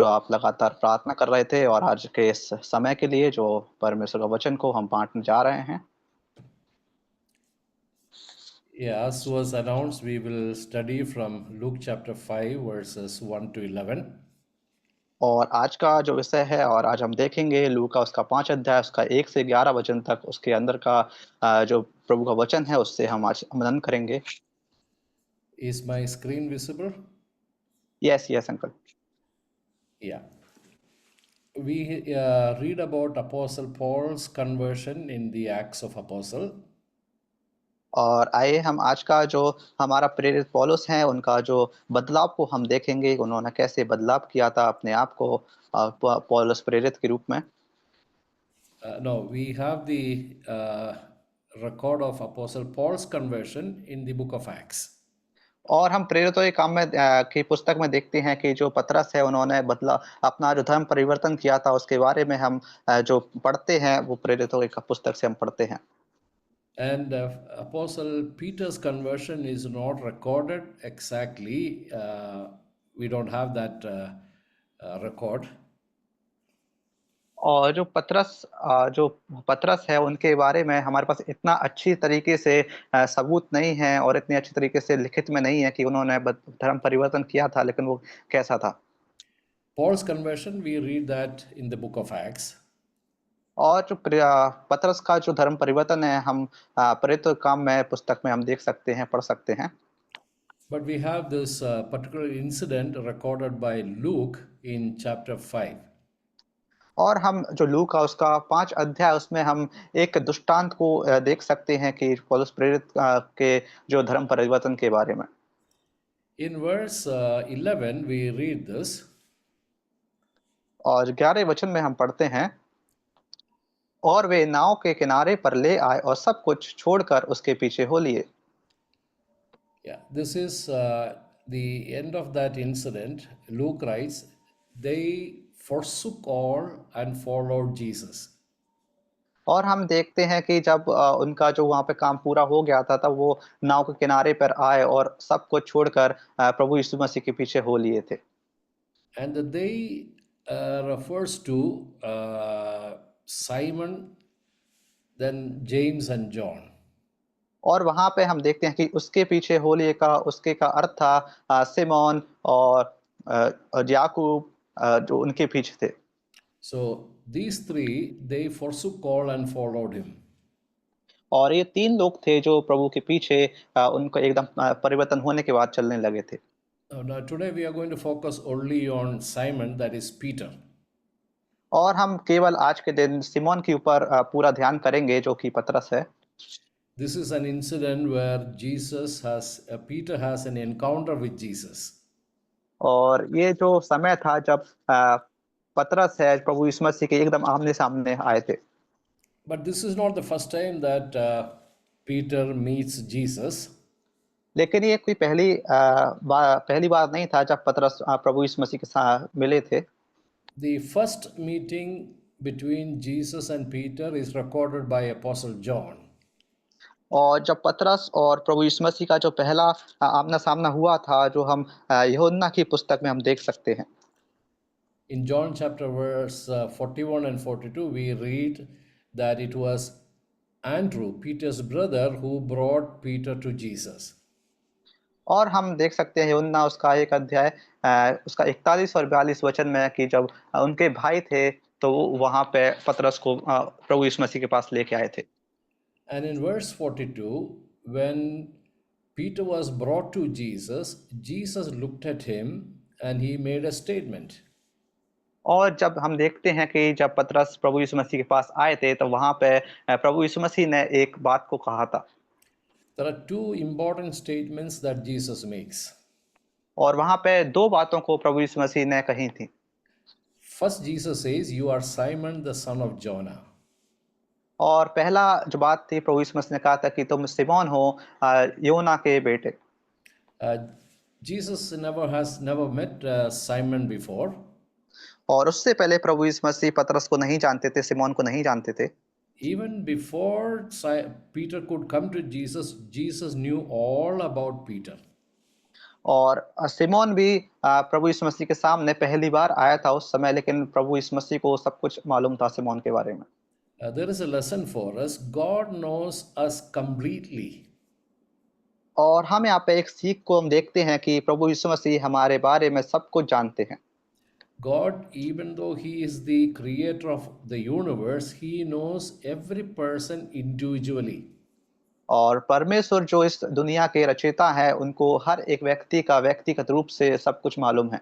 जो आप लगातार प्रार्थना कर रहे थे और आज के इस समय के लिए जो परमेश्वर का वचन को हम बाँटने जा रहे हैं। Yeah, as was announced, we will study from Luke chapter 5, verses 1 to 11. और आज का जो विषय है और आज हम देखेंगे लू का उसका 5 अध्याय उसका 1 से 11 वचन तक उसके अंदर का जो प्रभु का वचन है उससे हम आज मनन करेंगे। Is my screen visible? Yes uncle. Yeah. We read about Apostle Paul's conversion in the Acts of Apostle. और आइए हम आज का जो हमारा प्रेरित पौलुस हैं उनका जो बदलाव को हम देखेंगे, उन्होंने कैसे बदलाव किया था अपने आप को पौलुस प्रेरित के रूप में। No, we have the record of Apostle Paul's conversion in the book of Acts. और हम प्रेरितों के काम में की पुस्तक में देखते हैं कि जो पतरस है उन्होंने बदला अपना जो धर्म परिवर्तन किया था उसके बारे में हम जो पढ़ते हैं वो प्रेरितों की पुस्तक से हम पढ़ते हैं। And Apostle Peter's conversion is not recorded exactly. We don't have that record. और जो पतरस है उनके बारे में हमारे पास इतना अच्छी तरीके से सबूत नहीं है और इतनी अच्छी तरीके से लिखित में नहीं है कि उन्होंने धर्म परिवर्तन किया था, लेकिन वो कैसा था। Paul's conversion, we read that in the book of Acts. और जो पतरस का जो धर्म परिवर्तन है हम प्रेरितों के काम में पुस्तक में हम देख सकते हैं, पढ़ सकते हैं। But we have this particular incident recorded by Luke in chapter 5. और हम जो लू का उसका 5 अध्याय उसमें हम एक दृष्टांत को देख सकते हैं कि पौलुस प्रेरित के जो धर्म परिवर्तन के बारे में। In verse 11, we read this. और 11वें वचन में हम पढ़ते हैं, और वे नाव के किनारे पर ले आए और सब कुछ छोड़कर उसके पीछे हो लिए। Yeah, this is the end of that incident. Luke writes, they forsook all and followed Jesus. और हम देखते हैं कि जब उनका जो वहाँ पे काम पूरा हो गया था तब वो नाव के किनारे पर आए और सब कुछ छोड़कर प्रभु यीशु मसीह के पीछे हो लिए थे। And they refers to Simon, then James and John. और वहाँ पे हम देखते हैं कि उसके पीछे हो लिए का उसके का अर्थ था सिमोन और याकूब जो उनके पीछे थे। So these three, they forsook all and followed him. और ये 3 लोग थे जो प्रभु के पीछे उनको एकदम परिवर्तन होने के बाद चलने लगे थे। Now today we are going to focus only on Simon, that is Peter. और हम केवल आज के दिन सिमोन के ऊपर पूरा ध्यान करेंगे जो कि पतरस है। This is an incident where Peter has an encounter with Jesus. और ये जो समय था जब पतरस है प्रभु यीशु मसीह के एकदम आमने-सामने आए थे। But this is not the first time that Peter meets Jesus. लेकिन ये कोई पहली बार नहीं था जब पतरस प्रभु यीशु मसीह के साथ मिले थे। The first meeting between Jesus and Peter is recorded by Apostle John. और जब पतरस और प्रभु यीशु मसीह का जो पहला आमना-सामना हुआ था जो हम यूहन्ना की पुस्तक में हम देख सकते हैं। In John chapter verse 41 and 42, we read that it was Andrew, Peter's brother, who brought Peter to Jesus. और हम देख सकते हैं यूहन्ना उसका एक अध्याय उसका 41 और 42 वचन में कि जब उनके भाई थे तो वो वहाँ पे पतरस को प्रभु यीशु मसीह के पास लेके आए थे। And in verse 42, when Peter was brought to Jesus, Jesus looked at him and he made a statement. और जब हम देखते हैं कि जब पतरस प्रभु यीशु मसीह के पास आए थे तो वहाँ पे प्रभु यीशु मसीह ने एक बात को कहा था। There are two important statements that Jesus makes. और वहाँ पे 2 बातों को प्रभु यीशु मसीह ने कही थी। First, Jesus says, "You are Simon, the son of Jonah." और पहला जो बात थी प्रभु यीशु मसीह ने कहा था कि तुम सिमोन हो योना के बेटे। Uh, Jesus never met Simon before. और उससे पहले प्रभु यीशु मसीह पतरस को नहीं जानते थे, सिमोन को नहीं जानते थे। Even before Peter could come to Jesus, Jesus knew all about Peter. और सिमोन भी प्रभु यीशु मसीह के सामने पहली बार आया था उस समय, लेकिन प्रभु यीशु मसीह को सब कुछ मालूम था सिमोन के बारे में। There is a lesson for us. God knows us completely. और हम यहाँ पे एक सीख को हम देखते हैं कि प्रभु यीशु मसीह हमारे बारे में सब कुछ जानते हैं। God, even though He is the creator of the universe, He knows every person individually. और परमेश्वर जो इस दुनिया के रचयिता हैं, उनको हर एक व्यक्ति का व्यक्तिगत रूप से सब कुछ मालूम है।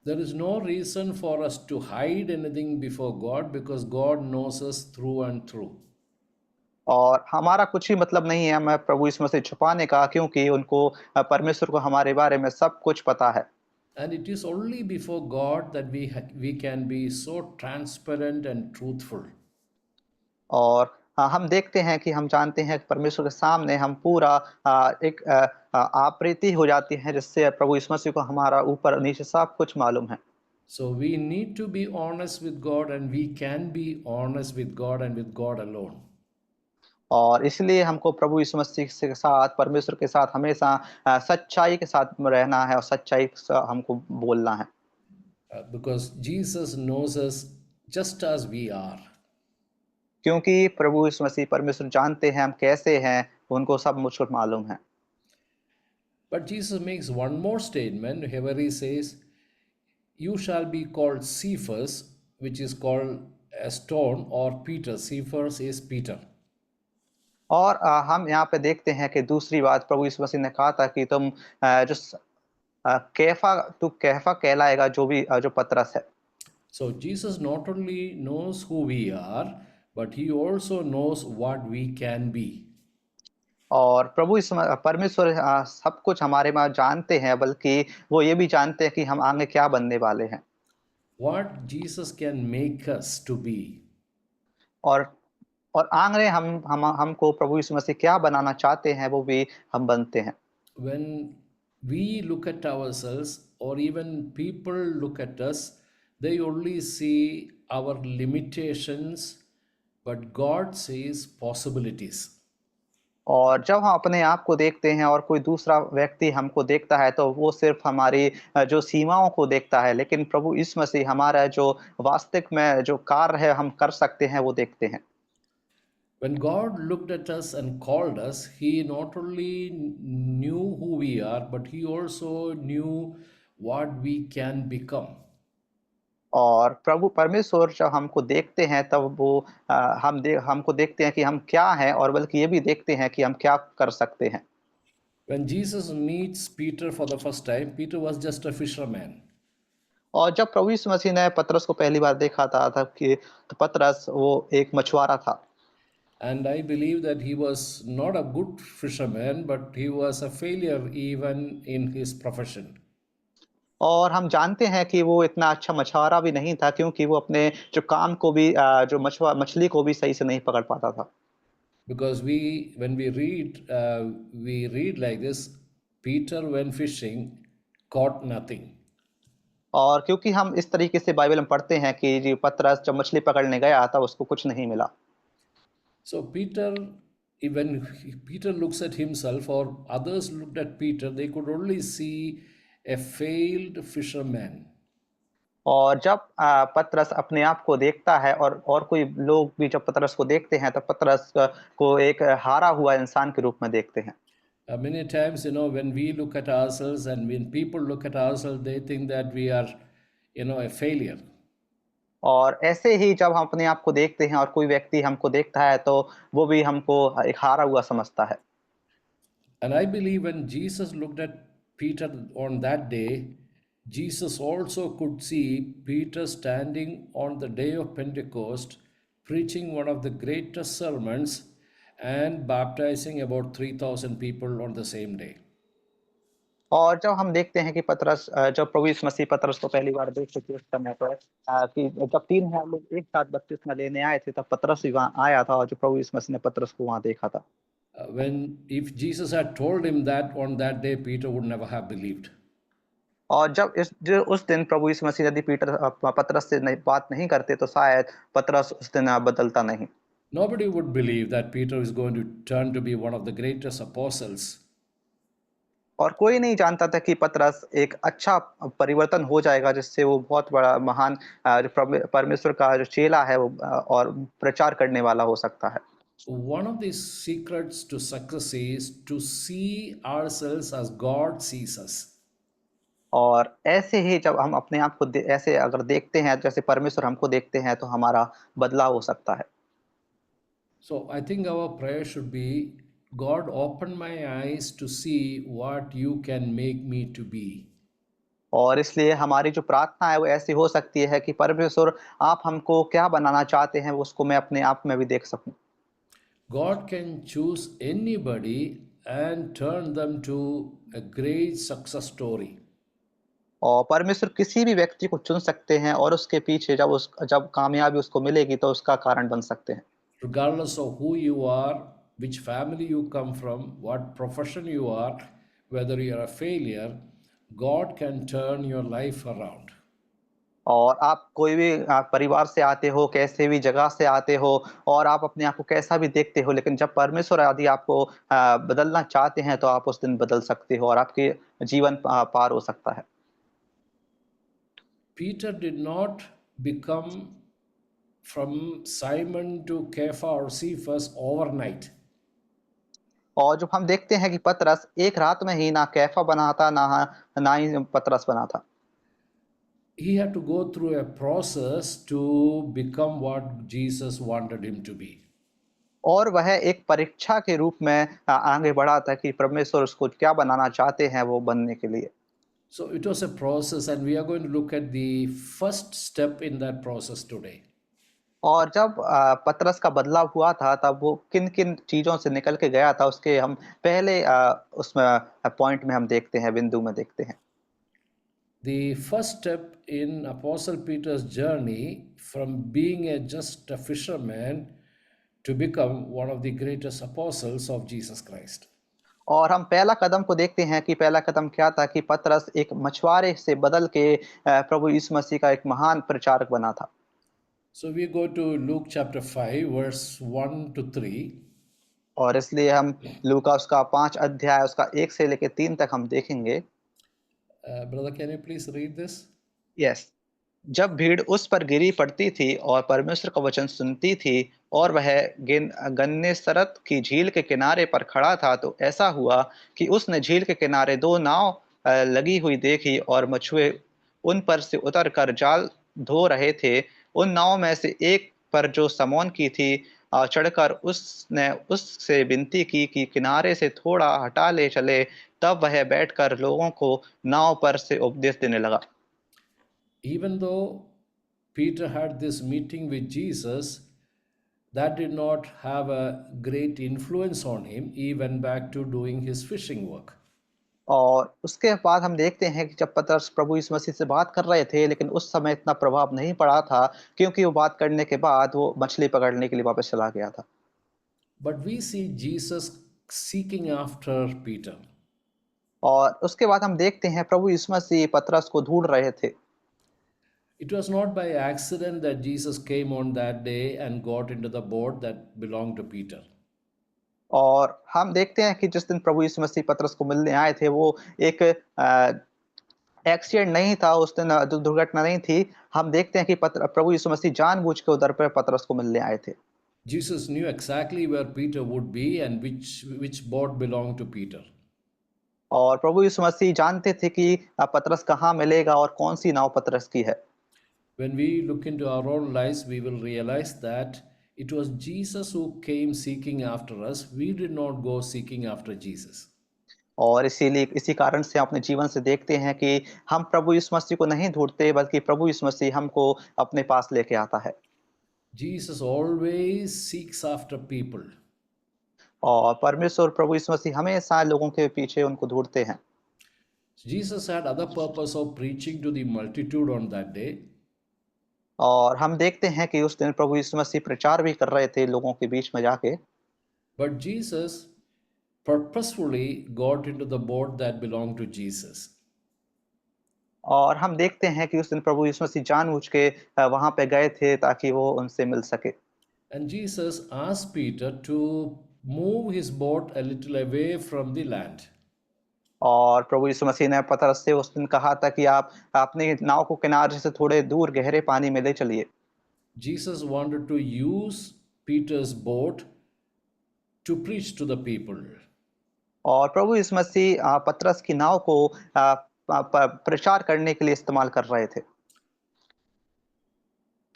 There is no reason for us to hide anything before God because God knows us through and through. और हमारा कुछ ही मतलब नहीं है मैं प्रभु यीशु मसीह छुपाने का, क्योंकि उनको परमेश्वर को हमारे बारे में सब कुछ पता है। And it is only before God that we can be so transparent and truthful. और हम देखते हैं कि हम जानते हैं कि परमेश्वर के सामने हम पूरा एक आप्रीति हो जाती है, जिससे प्रभु यीशु मसीह को हमारा ऊपर नीचे सब कुछ मालूम है। So we need to be honest with God, and we can be honest with God and with God alone. और इसलिए हमको प्रभु यीशु मसीह के साथ, परमेश्वर के साथ हमेशा सच्चाई के साथ रहना है और सच्चाई हमको बोलना है। Because Jesus knows us just as we are. क्योंकि प्रभु यीशु मसीह परमेश्वर जानते हैं हम कैसे हैं, उनको सब मुझको मालूम है। But Jesus makes one more statement where He says, "You shall be called Cephas," which is called a stone, or Peter. Cephas is Peter. और हम यहाँ पे देखते हैं कि दूसरी बात प्रभु यीशु मसीह ने कहा था कि तुम तू कैफा कहलाएगा, जो पतरस है। So Jesus not only knows who we are, but He also knows what we can be. और प्रभु परमेश्वर सब कुछ हमारे में जानते हैं, बल्कि वो ये भी जानते हैं कि हम आगे क्या बनने वाले हैं। What Jesus can make us to be. और और आगे हमको प्रभु यीशु मसीह क्या बनाना चाहते हैं, वो भी हम बनते हैं। When we look at ourselves, or even people look at us, they only see our limitations, but God sees possibilities. और जब हम अपने आप को देखते हैं और कोई दूसरा व्यक्ति हमको देखता है, तो वो सिर्फ हमारी जो सीमाओं को देखता है, लेकिन प्रभु यीशु मसीह हमारा जो वास्तविक में जो कार्य है हम कर सकते हैं, वो देखते हैं। When God looked at us and called us, He not only knew who we are, but He also knew what we can become. और प्रभु परमेश्वर जब हमको देखते हैं, तब वो हमको देखते हैं कि हम क्या हैं, और बल्कि ये भी देखते हैं कि हम क्या कर सकते हैं। When Jesus meets Peter for the first time, Peter was just a fisherman. और जब प्रभु यीशु मसीह ने पतरस को पहली बार देखा था तब कि तो पतरस वो एक मछुआरा था। And I believe that he was not a good fisherman, but he was a failure even in his profession. और हम जानते हैं कि वो इतना अच्छा मछुआरा भी नहीं था, क्योंकि वो अपने जो काम को भी जो मछली को भी सही से नहीं पकड़ पाता था। Because when we read like this, Peter when fishing caught nothing. और क्योंकि हम इस तरीके से बाइबल में पढ़ते हैं कि जी पतरस जब मछली पकड़ने गया था, उसको कुछ नहीं मिला। So Peter looks at himself, or others looked at Peter, they could only see a failed fisherman. और जब पतरस अपने आप को देखता है, और कोई लोग भी जब पतरस को देखते हैं, तो पतरस को एक हारा हुआ इंसान के रूप में देखते हैं। Many times, when we look at ourselves and when people look at ourselves, they think that we are, a failure. और ऐसे ही जब हम अपने आप को देखते हैं और कोई व्यक्ति हमको देखता है, तो वो भी हमको एक हारा हुआ समझता है। And I believe when Jesus looked at Peter on that day, Jesus also could see Peter standing on the day of Pentecost, preaching one of the greatest sermons and baptizing about 3,000 people on the same day. और जब हम देखते हैं कि पतरस जब प्रभु यीशु मसीह पतरस को पहली बार देख चुके उस समय पर कि जब 3000 लोग एक साथ बपतिस्मा लेने आए थे, तब पतरस भी वहाँ आया था, और जो प्रभु यीशु मसीह ने पतरस को वहाँ देखा था। If Jesus had told him that on that day, Peter would never have believed. और जब उस दिन प्रभु यीशु मसीह यदि पतरस से बात नहीं करते, तो शायद पतरस उस दिन बदलता नहीं। Nobody would believe that Peter is going to turn to be one of the greatest apostles. और कोई नहीं जानता था कि पतरस एक अच्छा परिवर्तन हो जाएगा, जिससे वो बहुत बड़ा महान परमेश्वर का जो चेला है वो और प्रचार करने वाला हो सकता है। One of the secrets to success is to see ourselves as God sees us. और ऐसे ही जब हम अपने आप को ऐसे अगर देखते हैं, जैसे परमेश्वर हमको देखते हैं, तो हमारा बदलाव हो सकता है। So I think our prayer should be, God, open my eyes to see what you can make me to be. और इसलिए हमारी जो प्रार्थना है वो ऐसी हो सकती है कि परमेश्वर, आप हमको क्या बनाना चाहते हैं, उसको मैं अपने आप में भी देख सकूं। God can choose anybody and turn them to a great success story. और परमेश्वर किसी भी व्यक्ति को चुन सकते हैं और उसके पीछे जब कामयाबी उसको मिलेगी तो उसका कारण बन सकते हैं। Regardless of who you are, which family you come from, what profession you are, whether you are a failure, God can turn your life around. और आप कोई भी परिवार से आते हो, कैसे भी जगह से आते हो और आप अपने आप को कैसा भी देखते हो, लेकिन जब परमेश्वर यदि आपको बदलना चाहते हैं, तो आप उस दिन बदल सकते हो और आपके जीवन पार हो सकता है। Peter did not become from Simon to Kepha or Cephas overnight. और जब हम देखते हैं कि पतरस एक रात में ही ना कैफा बना था, ना ही पतरस बना था। He had to go through a process to become what Jesus wanted him to be. और वह एक परीक्षा के रूप में आगे बढ़ा था कि परमेश्वर उसको क्या बनाना चाहते हैं वो बनने के लिए। So it was a process, and we are going to look at the first step in that process today. और जब पतरस का बदलाव हुआ था, तब वो किन-किन चीज़ों से निकल के गया था, उसके हम पहले उसमें पॉइंट में हम देखते हैं, बिंदु में देखते हैं। The first step in Apostle Peter's journey from being just a fisherman to become one of the greatest apostles of Jesus Christ. और हम पहला कदम को देखते हैं कि पहला कदम क्या था कि पतरस एक मछुआरे से बदल के प्रभु यीशु मसीह का एक महान प्रचारक बना था। So we go to Luke chapter 5, verse 1 to 3. और इसलिए हम लूका उसका 5 अध्याय उसका 1 से लेके 3 तक हम देखेंगे। Brother, can you please read this? Yes. जब भीड़ उस पर गिरी पड़ती थी और परमेश्वर का वचन सुनती थी, और वह गन्नेसरत की झील के किनारे पर खड़ा था, तो ऐसा हुआ कि उसने झील के किनारे 2 नाव लगी हुई देखी, और मछुए उन पर से उतर कर जाल धो रहे थे। उन नावों में से एक पर, जो समौन की थी, चढ़कर उसने उससे विनती की कि किनारे से थोड़ा हटा ले चले। तब वह बैठकर लोगों को नाव पर से उपदेश देने लगा। Even though Peter had this meeting with Jesus, that did not have a great influence on him. He went back to doing his fishing work. और उसके बाद हम देखते हैं कि जब पतरस प्रभु यीशु मसीह से बात कर रहे थे, लेकिन उस समय इतना प्रभाव नहीं पड़ा था, क्योंकि वो बात करने के बाद वो मछली पकड़ने के लिए वापस चला गया था। But we see Jesus seeking after Peter. और उसके बाद हम देखते हैं प्रभु यीशु मसीह पतरस को ढूंढ रहे थे। It was not by accident that Jesus came on that day and got into the boat that belonged to Peter. और हम देखते हैं कि जिस दिन प्रभु यीशु मसीह पतरस को मिलने आए थे, वो एक एक्सीडेंट नहीं था, उस दिन दुर्घटना नहीं थी। हम देखते हैं कि प्रभु यीशु मसीह जानबूझ के उधर पे पतरस को मिलने आए थे। Jesus knew exactly where Peter would be and which boat belonged to Peter. और प्रभु यीशु मसीह जानते थे कि पतरस कहाँ मिलेगा और कौन सी नाव पतरस की है। When we look into our own lives, we will realize that it was Jesus who came seeking after us. We did not go seeking after Jesus. और इसीलिए इसी कारण से अपने जीवन से देखते हैं कि हम प्रभु यीशु मसीह को नहीं ढूंढते, बल्कि प्रभु यीशु मसीह हमको अपने पास लेके आता है। Jesus always seeks after people. और परमेश्वर प्रभु यीशु मसीह हमेशा लोगों के पीछे उनको ढूंढते हैं। Jesus had other purpose of preaching to the multitude on that day. और हम देखते हैं कि उस दिन प्रभु यीशु मसीह प्रचार भी कर रहे थे लोगों के बीच में जाके। But Jesus purposefully got into the boat that belonged to Jesus. और हम देखते हैं कि उस दिन प्रभु यीशु मसीह जानबूझ के वहां पे गए थे ताकि वो उनसे मिल सके। And Jesus asked Peter to move his boat a little away from the land. और प्रभु यीशु मसीह ने पतरस से उस दिन कहा था कि आप अपनी नाव को किनारे से थोड़े दूर गहरे पानी में ले चलिए। Jesus wanted to use Peter's boat to preach to the people. और प्रभु यीशु मसीह पतरस की नाव को प्रचार करने के लिए इस्तेमाल कर रहे थे।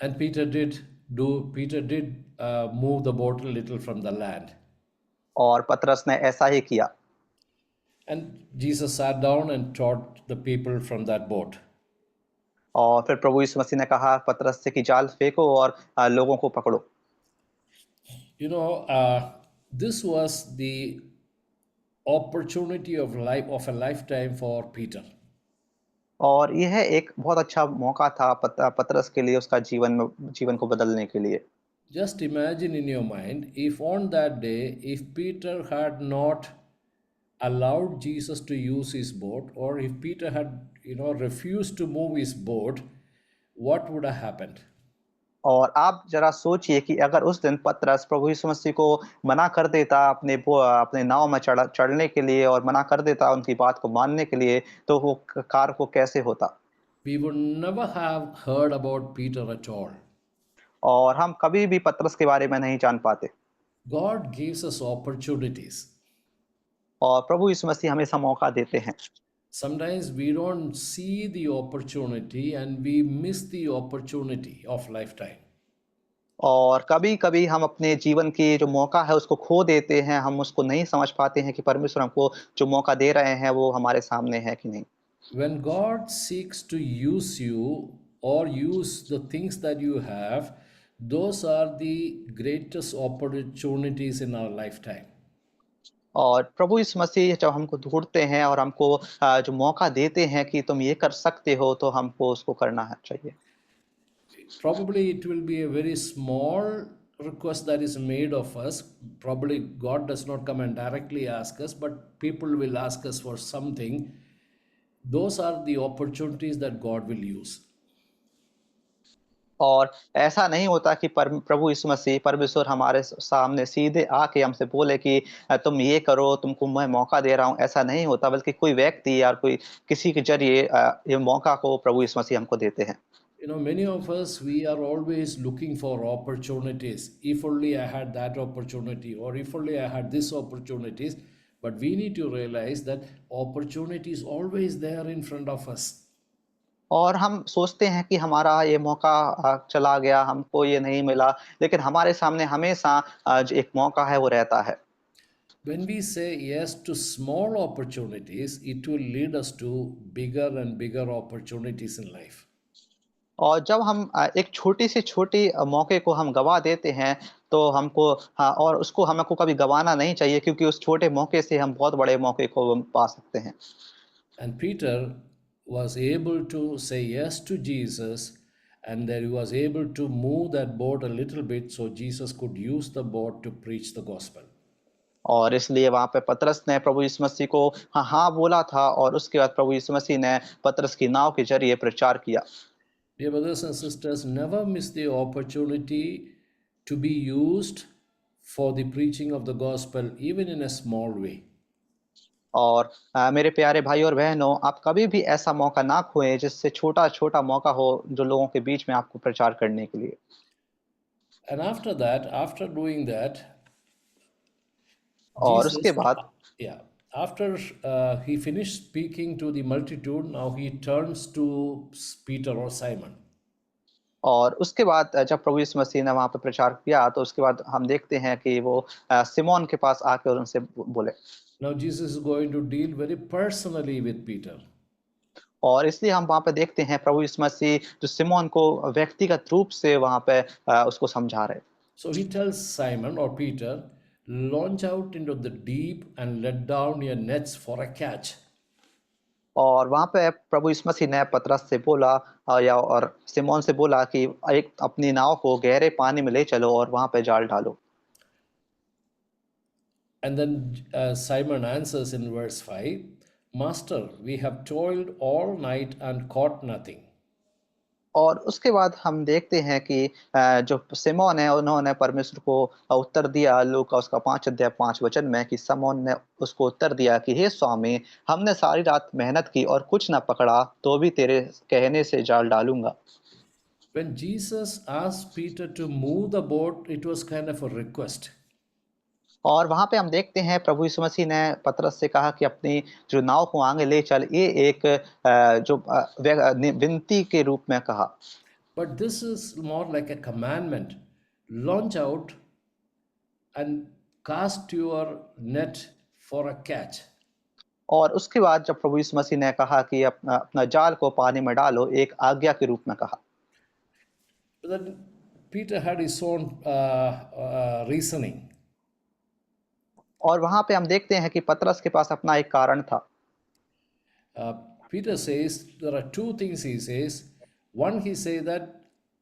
And Peter did move the boat a little from the land. और पतरस ने ऐसा ही किया। And Jesus sat down and taught the people from that boat. और फिर प्रभु यीशु मसीह ने कहा पतरस से कि जाल फेंको और लोगों को पकड़ो। You know, this was the opportunity of a lifetime for Peter. और यह एक बहुत अच्छा मौका था पतरस के लिए उसका जीवन को बदलने के लिए। Just imagine in your mind, if on that day, if Peter had not allowed Jesus to use his boat, or if Peter had, refused to move his boat, what would have happened? और आप जरा सोचिए कि अगर उस दिन पतरस प्रभु यीशु मसीह को मना कर देता अपने नाव में चढ़ने के लिए और मना कर देता उनकी बात को मानने के लिए, तो वो कार्य को कैसे होता? We would never have heard about Peter at all. और हम कभी भी पतरस के बारे में नहीं जान पाते। God gives us opportunities. और प्रभु यीशु मसीह हमेशा मौका देते हैं। Sometimes we don't see the opportunity and we miss the opportunity of lifetime. और कभी-कभी हम अपने जीवन की जो मौका है उसको खो देते हैं, हम उसको नहीं समझ पाते हैं कि परमेश्वर हमको जो मौका दे रहे हैं वो हमारे सामने है कि नहीं। When God seeks to use you or use the things that you have, those are the greatest opportunities in our lifetime. और प्रभु यीशु मसीह जब हमको ढूँढते हैं और हमको जो मौका देते हैं कि तुम ये कर सकते हो, तो हमको उसको करना है चाहिए। Probably it will be a very small request that is made of us. Probably God does not come and directly ask us, but people will ask us for something. Those are the opportunities that God will use. और ऐसा नहीं होता कि प्रभु यीशु मसीह परमेश्वर हमारे सामने सीधे आके हमसे बोले कि तुम ये करो, तुमको मैं मौका दे रहा हूँ, ऐसा नहीं होता, बल्कि कोई व्यक्ति या कोई किसी के ज़रिए ये मौका को प्रभु यीशु मसीह हमको देते हैं। Many of us, we are always looking for opportunities. If only I had that opportunity, or if only I had this opportunities. But we need to realize that opportunity is always there in front of us. और हम सोचते हैं कि हमारा ये मौका चला गया, हमको ये नहीं मिला, लेकिन हमारे सामने हमेशा जो एक मौका है वो रहता है। When we say yes to small opportunities, it will lead us to bigger and bigger opportunities in life. और जब हम एक छोटी से छोटी मौके को हम गँवा देते हैं, तो हमको और उसको हमको कभी गँवाना नहीं चाहिए, क्योंकि उस छोटे मौके से हम बहुत बड़े मौके को हम पा सकते हैं। And Peter was able to say yes to Jesus, and that he was able to move that boat a little bit so Jesus could use the boat to preach the gospel. और इसलिए वहाँ पे पतरस ने प्रभु यीशु मसीह को हाँ बोला था, और उसके बाद प्रभु यीशु मसीह ने पतरस की नाव के ज़रिए प्रचार किया। Dear brothers and sisters, never miss the opportunity to be used for the preaching of the gospel, even in a small way. और मेरे प्यारे भाई और बहनों, आप कभी भी ऐसा मौका ना खोएँ जिससे छोटा-छोटा मौका हो, जो लोगों के बीच में आपको प्रचार करने के लिए। And after that, after doing that, और उसके Jesus, बाद yeah, after he finished speaking to the multitude, now he turns to Peter or Simon. जब प्रभु यीशु मसीह ने वहाँ पे प्रचार किया, तो उसके बाद हम देखते हैं कि वो सिमोन के पास आके और उनसे बोले। Now Jesus is going to deal very personally with Peter. और इसलिए हम वहाँ पे देखते हैं प्रभु यीशु मसीह जो सिमोन को व्यक्तिगत रूप से वहाँ पे उसको समझा रहे। So he tells Simon or Peter, launch out into the deep and let down your nets for a catch. और वहाँ पे प्रभु यीशु मसीह ने पतरस से बोला और सिमोन से बोला कि एक अपनी नाव को गहरे पानी में ले चलो और वहाँ पे जाल डालो। And then Simon answers in verse 5, Master, we have toiled all night and caught nothing. और उसके बाद हम देखते हैं कि जो सिमोन है उन्होंने परमेश्वर को उत्तर दिया लूका उसका 5 अध्याय 5 वचन में कि सिमोन ने उसको उत्तर दिया कि हे स्वामी, हमने सारी रात मेहनत की और कुछ न पकड़ा, तो भी तेरे कहने से जाल डालूंगा। When Jesus asked Peter to move the boat, it was kind of a request. और वहां पे हम देखते हैं प्रभु यीशु मसीह ने पतरस से कहा कि अपनी जो नाव को आगे ले चल, ये एक विनती के रूप में कहा। But this is more like a commandment. Launch out and cast your net for a catch. और उसके बाद जब प्रभु यीशु मसीह ने कहा कि अपना अपना जाल को पानी में डालो, एक आज्ञा के रूप में कहा। But then Peter had his own reasoning. और वहां पे हम देखते हैं कि पतरस के पास अपना एक कारण था। Uh, Peter says there are two things he says. One, he says that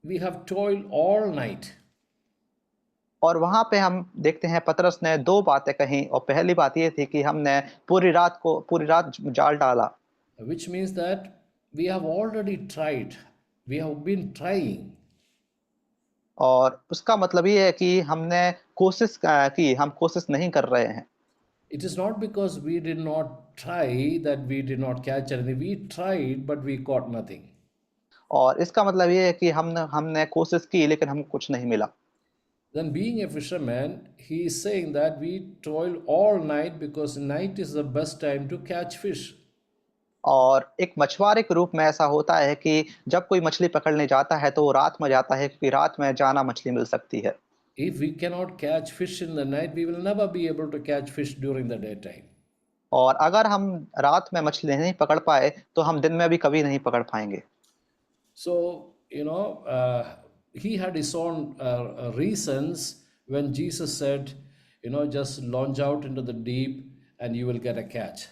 we have toiled all night. और वहां पे हम देखते हैं पतरस ने दो बातें कही, और पहली बात ये थी कि हमने पूरी रात जाल डाला। Which means that we have already tried. We have been trying. और उसका मतलब ये है कि हमने कोशिश की, हम कोशिश नहीं कर रहे हैं। It is not because we did not try that we did not catch anything. We tried, but we caught nothing. और इसका मतलब ये है कि हमने हमने कोशिश की लेकिन हमको कुछ नहीं मिला। Then, being a fisherman, he is saying that we toil all night because night is the best time to catch fish. और एक मछुआरे के रूप में ऐसा होता है कि जब कोई मछली पकड़ने जाता है तो वो रात में जाता है, क्योंकि रात में जाना मछली मिल सकती है। If we cannot catch fish in the night, we will never be able to catch fish during the daytime. और अगर हम रात में मछली नहीं पकड़ पाए तो हम दिन में भी कभी नहीं पकड़ पाएंगे। So, he had his own reasons when Jesus said, just launch out into the deep and you will get a catch.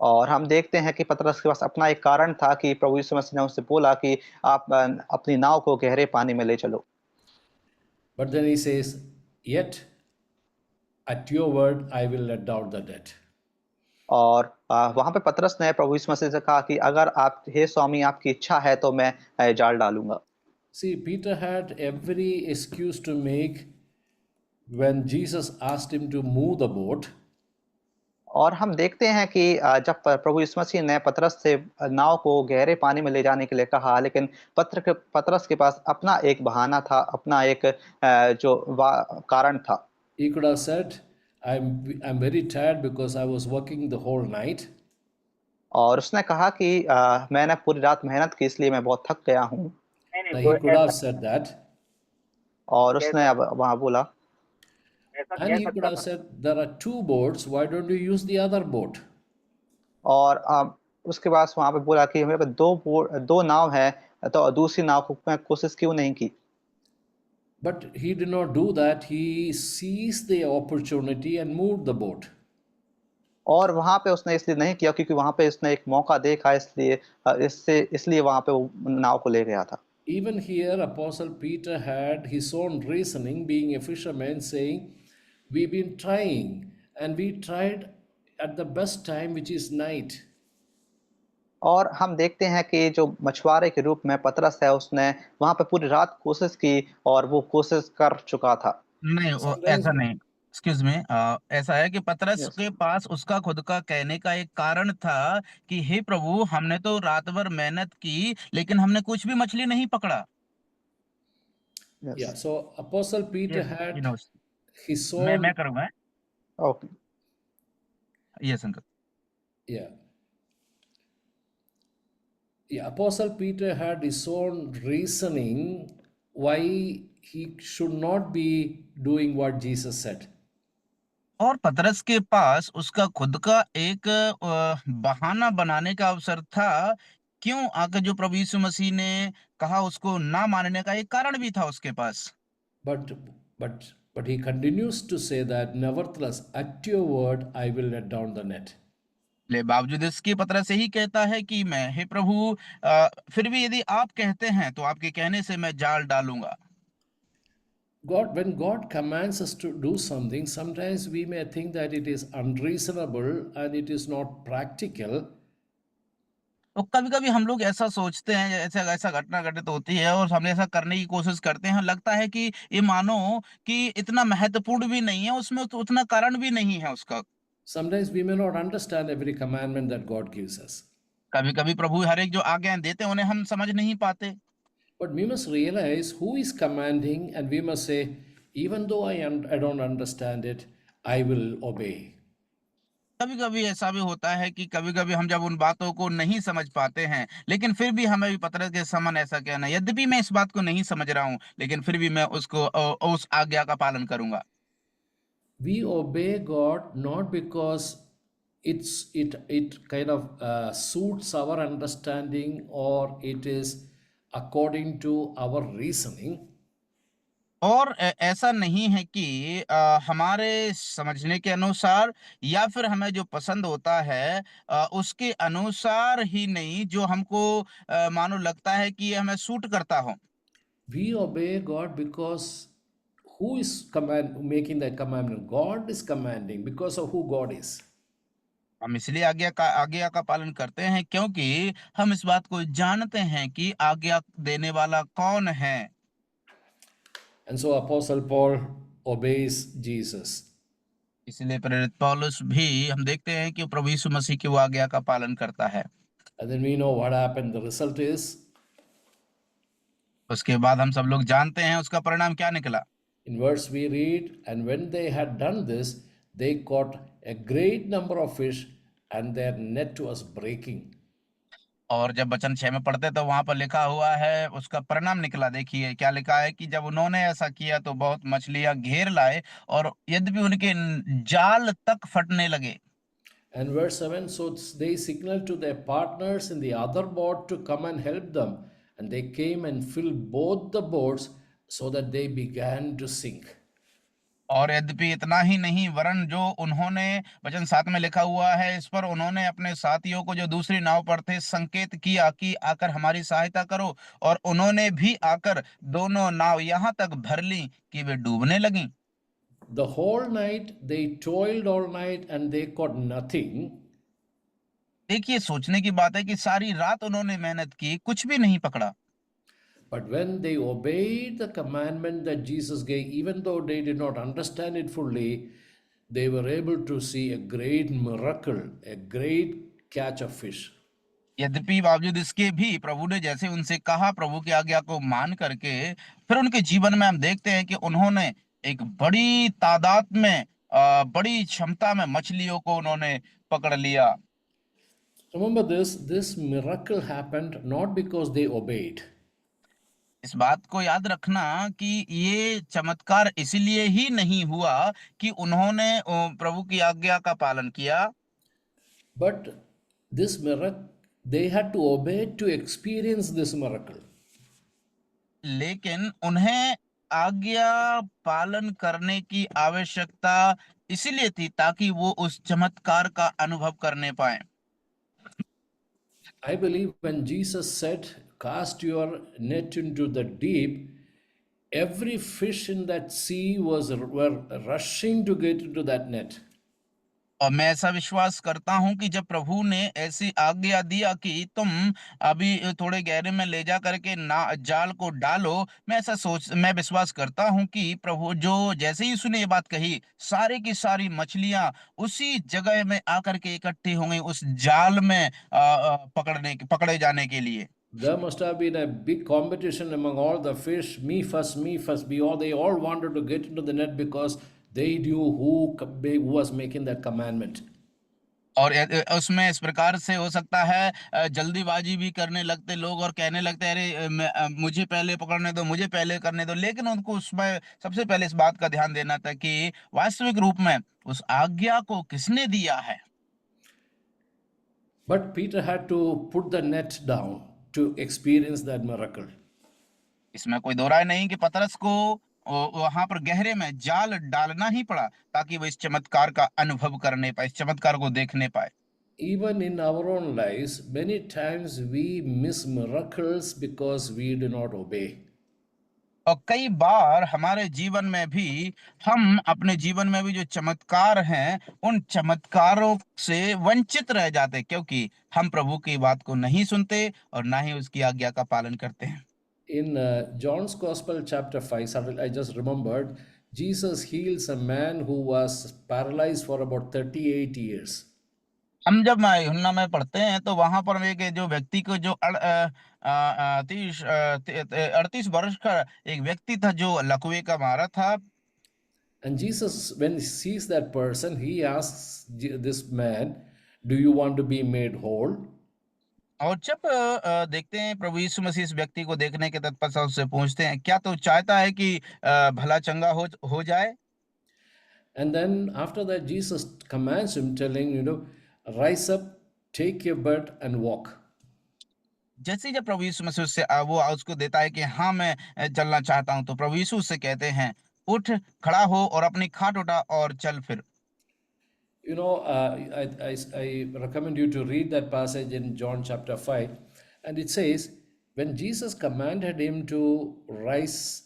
और हम देखते हैं कि पतरस के पास अपना एक कारण था कि प्रभु यीशु मसीह ने उससे बोला कि आप अपनी नाव को गहरे पानी में ले चलो। But then he says, yet at your word I will let down the net. और वहां पे पतरस ने प्रभु यीशु मसीह से कहा कि अगर आप, हे स्वामी, आपकी इच्छा है तो मैं जाल डालूंगा। See, Peter had every excuse to make when Jesus asked him to move the boat. और हम देखते हैं कि जब प्रभु यीशु मसीह ने पतरस से नाव को गहरे पानी में ले जाने के लिए कहा, लेकिन पतरस के पास अपना एक बहाना था, अपना एक कारण था। He could have said, I'm very tired because I was working the whole night. और उसने कहा कि मैंने पूरी रात मेहनत की इसलिए मैं बहुत थक गया हूँ। Now, he could have said that. और उसने अब वहां बोला, And he could have said, there are two boats, why don't you use the other boat? और उसके बाद वहां पे बोला कि मेरे पास दो नाव है, तो दूसरी नाव को मैं कोशिश क्यों नहीं की। But he did not do that. He seized the opportunity and moved the boat. और वहां पे उसने इसलिए नहीं किया क्योंकि वहां पे उसने एक मौका देखा, इसलिए वहां पे वो नाव को ले गया था। Even here, Apostle Peter had his own reasoning, being a fisherman, saying, we've been trying, and we tried at the best time, which is night. और हम देखते हैं कि जो मछुआरे के रूप में पतरस है, उसने वहां पे पूरी रात कोशिश की और वो कोशिश कर चुका था। नहीं, वो Sometimes, ऐसा नहीं। एक्सक्यूज मी, ऐसा है कि पतरस यस, के पास उसका खुद का कहने का एक कारण था कि हे प्रभु, हमने तो रात भर मेहनत की लेकिन हमने कुछ भी मछली नहीं पकड़ा। Yes, yeah, so Apostle Peter yes, had no, his मैं own, करूंगा। Okay. Yes uncle. yeah, yeah, Apostle Peter had his own reasoning why he should not be doing what Jesus said. और पतरस के पास उसका खुद का एक बहाना बनाने का अवसर था, क्यों आकर जो प्रभु यीशु मसीह ने कहा उसको ना मानने का एक कारण भी था उसके पास। But but he continues to say that nevertheless, at your word, I will let down the net. ले बावजूद इसके पतरस यही कहता है कि मैं, हे प्रभु, फिर भी यदि आप कहते हैं तो आपके कहने से मैं जाल डालूंगा। When God commands us to do something, sometimes we may think that it is unreasonable and it is not practical. तो कभी-कभी हम लोग ऐसा सोचते हैं, ऐसा ऐसा घटना घटित होती है और हम ऐसा करने की कोशिश करते हैं, लगता है कि ये मानो कि इतना महत्वपूर्ण भी नहीं है, उसमें तो उतना कारण भी नहीं है उसका। Sometimes we may not understand every commandment that God gives us. कभी-कभी प्रभु हर एक जो आज्ञाएँ देते हैं, उन्हें हम समझ नहीं पाते। But we must realize who is commanding, and we must say, even though I don't understand it, I will obey. कभी-कभी ऐसा भी होता है कि कभी-कभी हम जब उन बातों को नहीं समझ पाते हैं, लेकिन फिर भी हमें भी पतरस के समान ऐसा कहना है, यद्यपि मैं इस बात को नहीं समझ रहा हूँ, लेकिन फिर भी मैं उसको उस आज्ञा का पालन करूँगा। We obey God not because it kind of suits our understanding or it is according to our reasoning. और ऐसा नहीं है कि हमारे समझने के अनुसार या फिर हमें जो पसंद होता है उसके अनुसार ही नहीं, जो हमको मानो लगता है कि ये हमें सूट करता हो। We obey God because who is making that commandment? God is commanding because of who God is. हम इसलिए आज्ञा का पालन करते हैं क्योंकि हम इस बात को जानते हैं कि आज्ञा देने वाला कौन है। And so Apostle Paul obeys Jesus. इसलिए प्रेरित पौलुस भी हम देखते हैं कि प्रभु यीशु मसीह की वो आज्ञा का पालन करता है। And then we know what happened. The result is उसके बाद हम सब लोग जानते हैं उसका परिणाम क्या निकला। in verse we read, and when they had done this, they caught a great number of fish, and their net was breaking. और जब वचन 6 में पढ़ते तो वहां पर लिखा हुआ है उसका परिणाम निकला। देखिए क्या लिखा है कि जब उन्होंने ऐसा किया तो बहुत मछलियां घेर लाए और यद्यपि उनके जाल तक फटने लगे। And verse 7, so they signaled to their partners in the other boat to come and help them. And they came and filled both the boats so that they began to sink. और यद्यपि इतना ही नहीं, वरन जो उन्होंने वचन 7 में लिखा हुआ है, इस पर उन्होंने अपने साथियों को जो दूसरी नाव पर थे संकेत किया कि आकर हमारी सहायता करो, और उन्होंने भी आकर दोनों नाव यहाँ तक भर ली कि वे डूबने लगीं। The whole night they toiled all night and they caught nothing. देखिए सोचने की बात है कि सारी रात उन्होंने मेहनत की, कुछ भी नहीं पकड़ा। But when they obeyed the commandment that Jesus gave, even though they did not understand it fully, they were able to see a great miracle, a great catch of fish. यद्यपि बावजूद इसके भी प्रभु ने जैसे उनसे कहा, प्रभु की आज्ञा को मान करके फिर उनके जीवन में हम देखते हैं कि उन्होंने एक बड़ी तादाद में बड़ी क्षमता में मछलियों को उन्होंने पकड़ लिया। Remember this miracle happened not because they obeyed, इस बात को याद रखना कि ये चमत्कार इसलिए ही नहीं हुआ कि उन्होंने प्रभु की आज्ञा का पालन किया, but this miracle, they had to obey to experience this miracle. लेकिन उन्हें आज्ञा पालन करने की आवश्यकता इसीलिए थी ताकि वो उस चमत्कार का अनुभव करने पाए। I believe when Jesus said, cast your net into the deep, every fish in that sea were rushing to get into that net. और मैं ऐसा विश्वास करता हूं कि जब प्रभु ने ऐसी आज्ञा दिया कि तुम अभी थोड़े गहरे में ले जा करके ना जाल को डालो, मैं विश्वास करता हूं कि प्रभु जो जैसे ही उसने ये बात कही, सारे की सारी मछलियां उसी जगह में आकर के इकट्ठी हो गई उस जाल में पकड़े जाने के लिए। There must have been a big competition among all the fish. Me first, me first. They all wanted to get into the net because they knew who was making that commandment. और उसमें इस प्रकार से हो सकता है जल्दीबाजी भी करने लगते लोग और कहने लगते अरे मुझे पहले पकड़ने दो, मुझे पहले करने दो, लेकिन उनको उसमें सबसे पहले इस बात का ध्यान देना था कि वास्तविक रूप में उस आज्ञा को किसने दिया है। But Peter had to put the net down to experience that miracle. इसमें कोई दो राय नहीं कि पतरस को वहां पर गहरे में जाल डालना ही पड़ा ताकि वो इस चमत्कार का अनुभव करने पाए, इस चमत्कार को देखने पाए। Even in our own lives, many times we miss miracles because we do not obey. और कई बार हमारे जीवन में भी हम अपने जीवन में भी जो चमत्कार हैं उन चमत्कारों से वंचित रह जाते हैं, क्योंकि हम प्रभु की बात को नहीं सुनते और ना ही उसकी आज्ञा का पालन करते हैं। In John's Gospel, chapter 5, I just remembered, Jesus heals a man who was paralyzed for about 38 years. हम जब यूहन्ना में पढ़ते हैं तो वहां पर एक जो व्यक्ति को जो 38 वर्ष का एक व्यक्ति था जो लकवे का मारा था। And Jesus, when he sees that person, he asks this man, "Do you want to be made whole?" और जब देखते हैं प्रभु यीशु मसीह इस व्यक्ति को देखने के तत्पश्चात उससे पूछते हैं, क्या तू चाहता है कि भला चंगा हो जाए? And then after that, Jesus commands him, telling, rise up, take your bed, and walk. जैसे ही जब प्रभु यीशु मसीह वो उसको देता है कि हाँ मैं चलना चाहता हूँ, तो प्रभु यीशु उससे कहते हैं, उठ, खड़ा हो और अपनी खाट उठा और चल फिर। I recommend you to read that passage in John chapter 5. And it says, when Jesus commanded him to rise,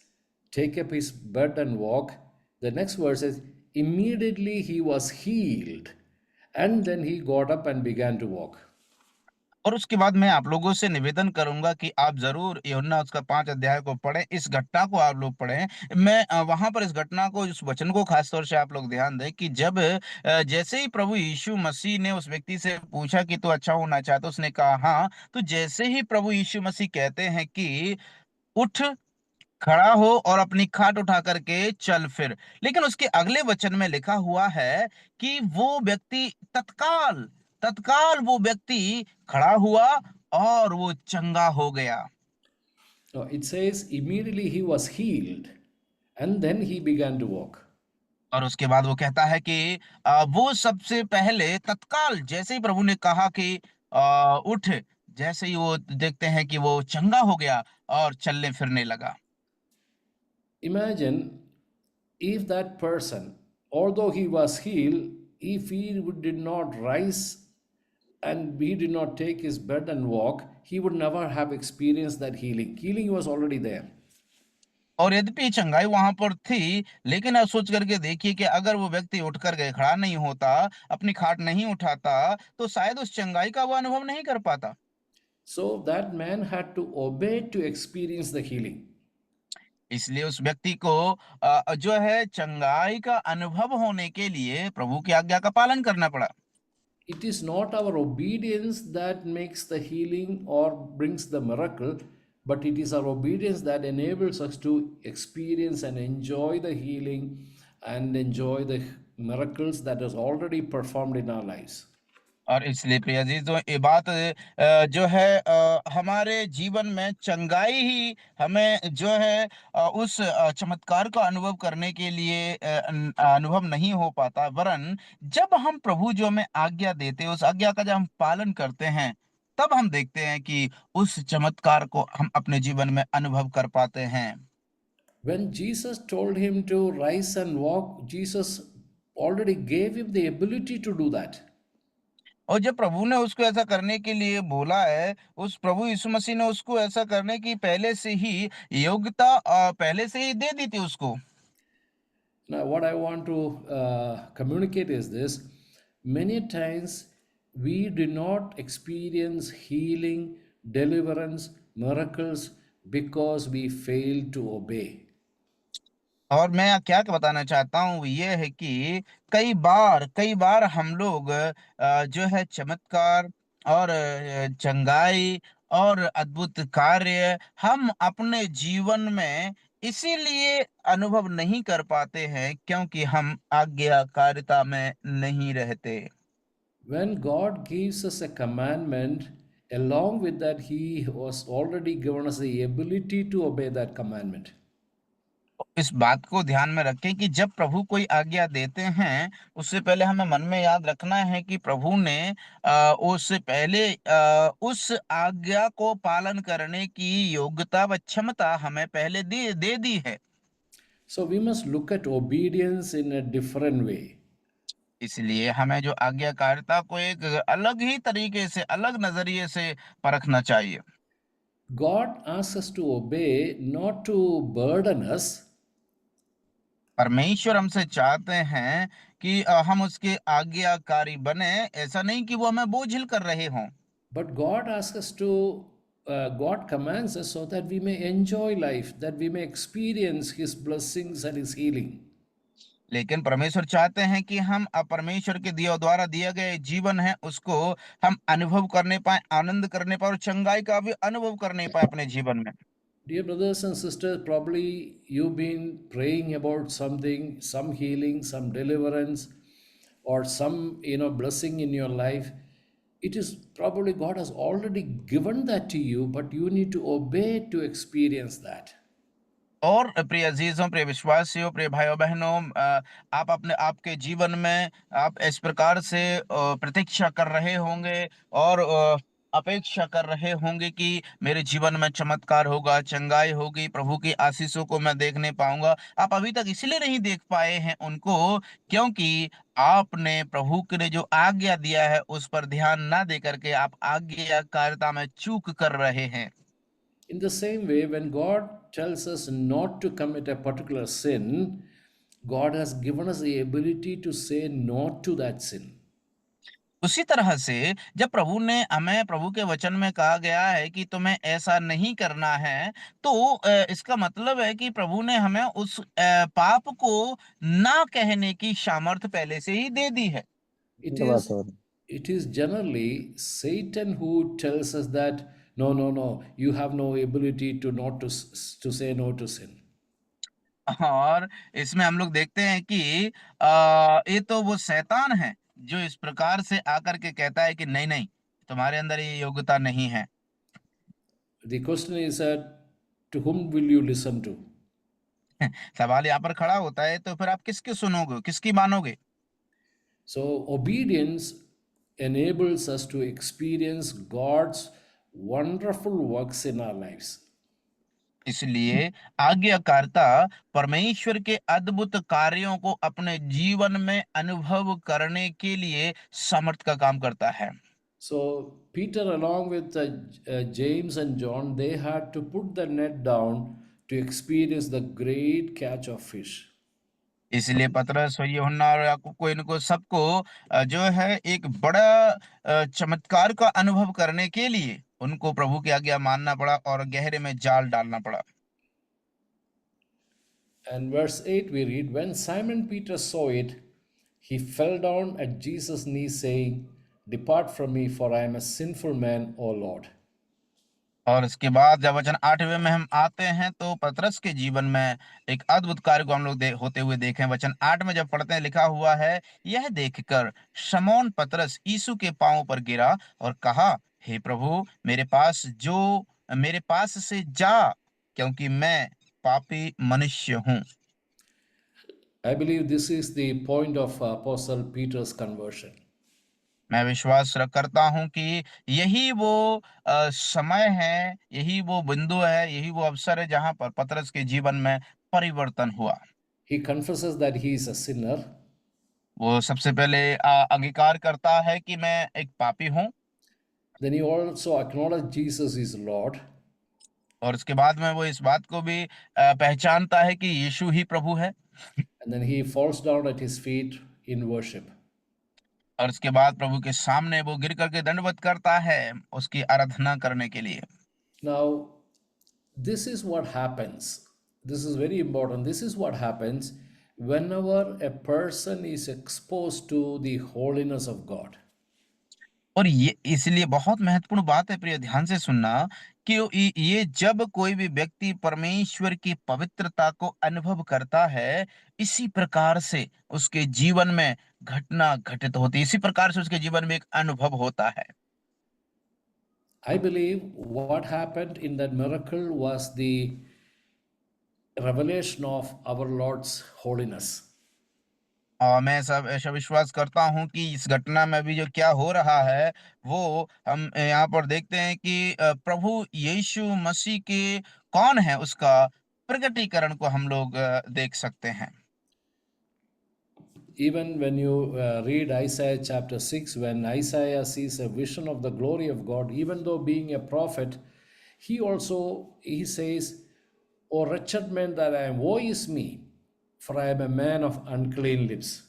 take up his bed and walk, the next verse says, immediately he was healed. And then he got up and began to walk. और उसके बाद मैं आप लोगों से निवेदन करूंगा कि आप जरूर यूहन्ना उसका 5 अध्याय को पढ़ें, इस घटना को आप लोग पढ़ें। मैं वहां पर इस घटना को, इस वचन को खास तौर से आप लोग ध्यान दें कि जब जैसे ही प्रभु यीशु मसीह ने उस व्यक्ति से पूछा कि तू अच्छा होना चाहता, उसने कहा हाँ, तो जैसे ही प्रभु यीशु मसीह कहते हैं कि उठ, खड़ा हो और अपनी खाट उठा करके चल फिर, लेकिन उसके अगले वचन में लिखा हुआ है कि वो व्यक्ति तत्काल तत्काल वो व्यक्ति खड़ा हुआ और वो चंगा हो गया। No, it says, immediately he was healed. And then he began to walk. और उसके बाद वो कहता है कि वो सबसे पहले तत्काल जैसे ही प्रभु ने कहा कि उठ, जैसे ही वो देखते हैं कि वो चंगा हो गया और चलने फिरने लगा। Imagine if that person, although he was healed, if he did not rise and he did not take his bed and walk, he would never have experienced that healing. Healing was already there. और यद्यपि चंगाई वहां पर थी, लेकिन आप सोच करके देखिए कि अगर वो व्यक्ति उठ कर के खड़ा नहीं होता, अपनी खाट नहीं उठाता, तो शायद उस चंगाई का वो अनुभव नहीं कर पाता। So that man had to obey to experience the healing. इसलिए उस व्यक्ति को जो है चंगाई का अनुभव होने के लिए प्रभु की आज्ञा का पालन करना पड़ा। It is not our obedience that makes the healing or brings the miracle, but it is our obedience that enables us to experience and enjoy the healing and enjoy the miracles that is already performed in our lives. और इसलिए प्रिय अजीजों, ये बात जो है हमारे जीवन में चंगाई ही हमें जो है उस चमत्कार का अनुभव करने के लिए अनुभव नहीं हो पाता, वरन जब हम प्रभु जो हमें आज्ञा देते हैं, उस आज्ञा का जब हम पालन करते हैं, तब हम देखते हैं कि उस चमत्कार को हम अपने जीवन में अनुभव कर पाते हैं। When Jesus told him to rise and walk, Jesus already gave him the ability to do that. और जब प्रभु ने उसको ऐसा करने के लिए बोला है, उस प्रभु यीशु मसीह ने उसको ऐसा करने की पहले से ही योग्यता पहले से ही दे दी थी उसको। Now, what I want to communicate is this: many times we do not experience healing, deliverance, miracles because we fail to obey. और मैं क्या बताना चाहता हूँ वो ये है कि कई बार हम लोग जो है चमत्कार और चंगाई और अद्भुत कार्य हम अपने जीवन में इसीलिए अनुभव नहीं कर पाते हैं क्योंकि हम आज्ञाकारिता में नहीं रहते। When God gives us a commandment, along with that, He was already given us the ability to obey that commandment. इस बात को ध्यान में रखें कि जब प्रभु कोई आज्ञा देते हैं, उससे पहले हमें मन में याद रखना है कि प्रभु ने उससे पहले उस आज्ञा को पालन करने की योग्यता व क्षमता हमें पहले दे दी है। So we must look at obedience in a different way. इसलिए हमें जो आज्ञाकारिता को एक अलग ही तरीके से, अलग नजरिए से परखना चाहिए। God asks us to obey not to burden us, परमेश्वर हमसे चाहते हैं कि हम उसके आज्ञाकारी बने। ऐसा नहीं कि वो हमें बोझिल कर रहे हों, but God asks us to, God commands us so that we may enjoy life, that we may experience His blessings and His healing. लेकिन परमेश्वर चाहते हैं कि हम परमेश्वर के दिया द्वारा दिया गए जीवन है उसको हम अनुभव करने पाए, आनंद करने पाए और चंगाई का भी अनुभव करने पाए अपने जीवन में। Dear brothers and sisters, probably you've been praying about something, some healing, some deliverance, or some blessing in your life. It is probably God has already given that to you, but you need to obey to experience that. और प्रिय अजीजों, प्रिय विश्वासियों, प्रिय भाइयों बहनों, आप अपने आपके जीवन में आप इस प्रकार से प्रतीक्षा कर रहे होंगे और अपेक्षा कर रहे होंगे कि मेरे जीवन में चमत्कार होगा, चंगाई होगी, प्रभु की आशीषों को मैं देखने पाऊंगा। आप अभी तक इसलिए नहीं देख पाए हैं उनको क्योंकि आपने प्रभु के लिए जो आज्ञा दिया है उस पर ध्यान ना दे करके आप आज्ञाकारिता में चूक कर रहे हैं। In the same way, when God tells us not to commit a particular sin, God has given us the ability to say no to that sin. उसी तरह से जब प्रभु ने हमें प्रभु के वचन में कहा गया है कि तुम्हें ऐसा नहीं करना है, तो इसका मतलब है कि प्रभु ने हमें उस पाप को ना कहने की सामर्थ पहले से ही दे दी है। It is it is generally Satan who tells us that no, no, no, you have no ability to not to say no to sin. और इसमें हम लोग देखते हैं कि ये तो वो शैतान है जो इस प्रकार से आकर के कहता है कि नहीं नहीं, तुम्हारे अंदर ये योग्यता नहीं है। The question is that to whom will you listen to? सवाल यहाँ पर खड़ा होता है, तो फिर आप किसकी सुनोगे, किसकी मानोगे? So obedience enables us to experience God's wonderful works in our lives. इसलिए आज्ञाकारिता परमेश्वर के अद्भुत कार्यों को अपने जीवन में अनुभव करने के लिए समर्थ का काम करता है। So Peter, along with James and John, they had to put the net down to experience the great catch of fish. इसलिए पतरस और यूहन्ना और याकूब को, इनको सबको जो है एक बड़ा चमत्कार का अनुभव करने के लिए उनको प्रभु की आज्ञा मानना पड़ा और गहरे में जाल डालना पड़ा। And verse 8 we read, when Simon Peter saw it, he fell down at Jesus' knees, saying, depart from me, for I am a sinful man, O Lord. और इसके बाद जब वचन 8वें में हम आते हैं तो पतरस के जीवन में एक अद्भुत कार्य को हम लोग होते हुए देखें। वचन 8 में जब पढ़ते हैं लिखा हुआ है, यह देखकर शमौन पतरस यीशु के पांव पर गिरा और कहा, हे प्रभु, मेरे पास से जा, क्योंकि मैं पापी मनुष्य हूँ। I believe this is the point of Apostle Peter's conversion. मैं विश्वास करता हूं कि यही वो समय है, यही वो बिंदु है, यही वो अवसर है जहां पर पतरस के जीवन में परिवर्तन हुआ। He confesses that he is a sinner. वो सबसे पहले अंगीकार करता है कि मैं एक पापी हूं, Then he also acknowledges Jesus is Lord. और उसके बाद में वो इस बात को भी पहचानता है कि यीशु ही प्रभु है। And then he falls down at his feet in worship. और उसके बाद प्रभु के सामने वो गिर करके दंडवत करता है उसकी आराधना करने के लिए। Now, this is what happens. This is very important. This is what happens whenever a person is exposed to the holiness of God. और ये इसलिए बहुत महत्वपूर्ण बात है, प्रिय, ध्यान से सुनना, कि ये जब कोई भी व्यक्ति परमेश्वर की पवित्रता को अनुभव करता है, इसी प्रकार से उसके जीवन में घटना घटित होती है, इसी प्रकार से उसके जीवन में एक अनुभव होता है। I believe what happened in that miracle was the revelation of our Lord's holiness. और मैं सब ऐसा विश्वास करता हूं कि इस घटना में भी जो क्या हो रहा है वो हम यहाँ पर देखते हैं कि प्रभु यीशु मसीह के कौन है उसका प्रकटीकरण को हम लोग देख सकते हैं। Even when you read Isaiah chapter 6, when Isaiah sees a vision of the glory of God, even though being a prophet, he says, "O wretched man that I am, woe is me, for I am a man of unclean lips."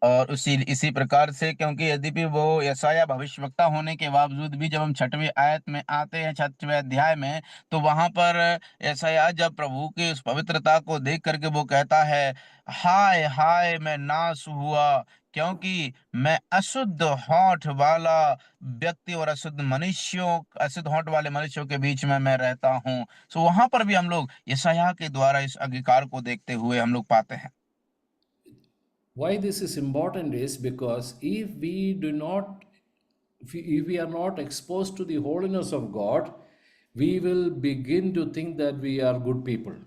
और इसी प्रकार से, क्योंकि यद्यपि वो यशायाह भविष्यवक्ता होने के बावजूद भी, जब हम 6वीं आयत में आते हैं, 6वें अध्याय में, तो वहां पर यशायाह जब प्रभु की उस पवित्रता को देख करके वो कहता है, हाय हाय मैं नाश हुआ, क्योंकि मैं अशुद्ध होंठ वाला व्यक्ति और अशुद्ध होंठ वाले मनुष्यों के बीच में मैं रहता हूँ। सो वहां पर भी हम लोग यशायाह के द्वारा इस अंगीकार को देखते हुए हम लोग पाते हैं। Why this is important is because if we are not exposed to the holiness of God, we will begin to think that we are good people.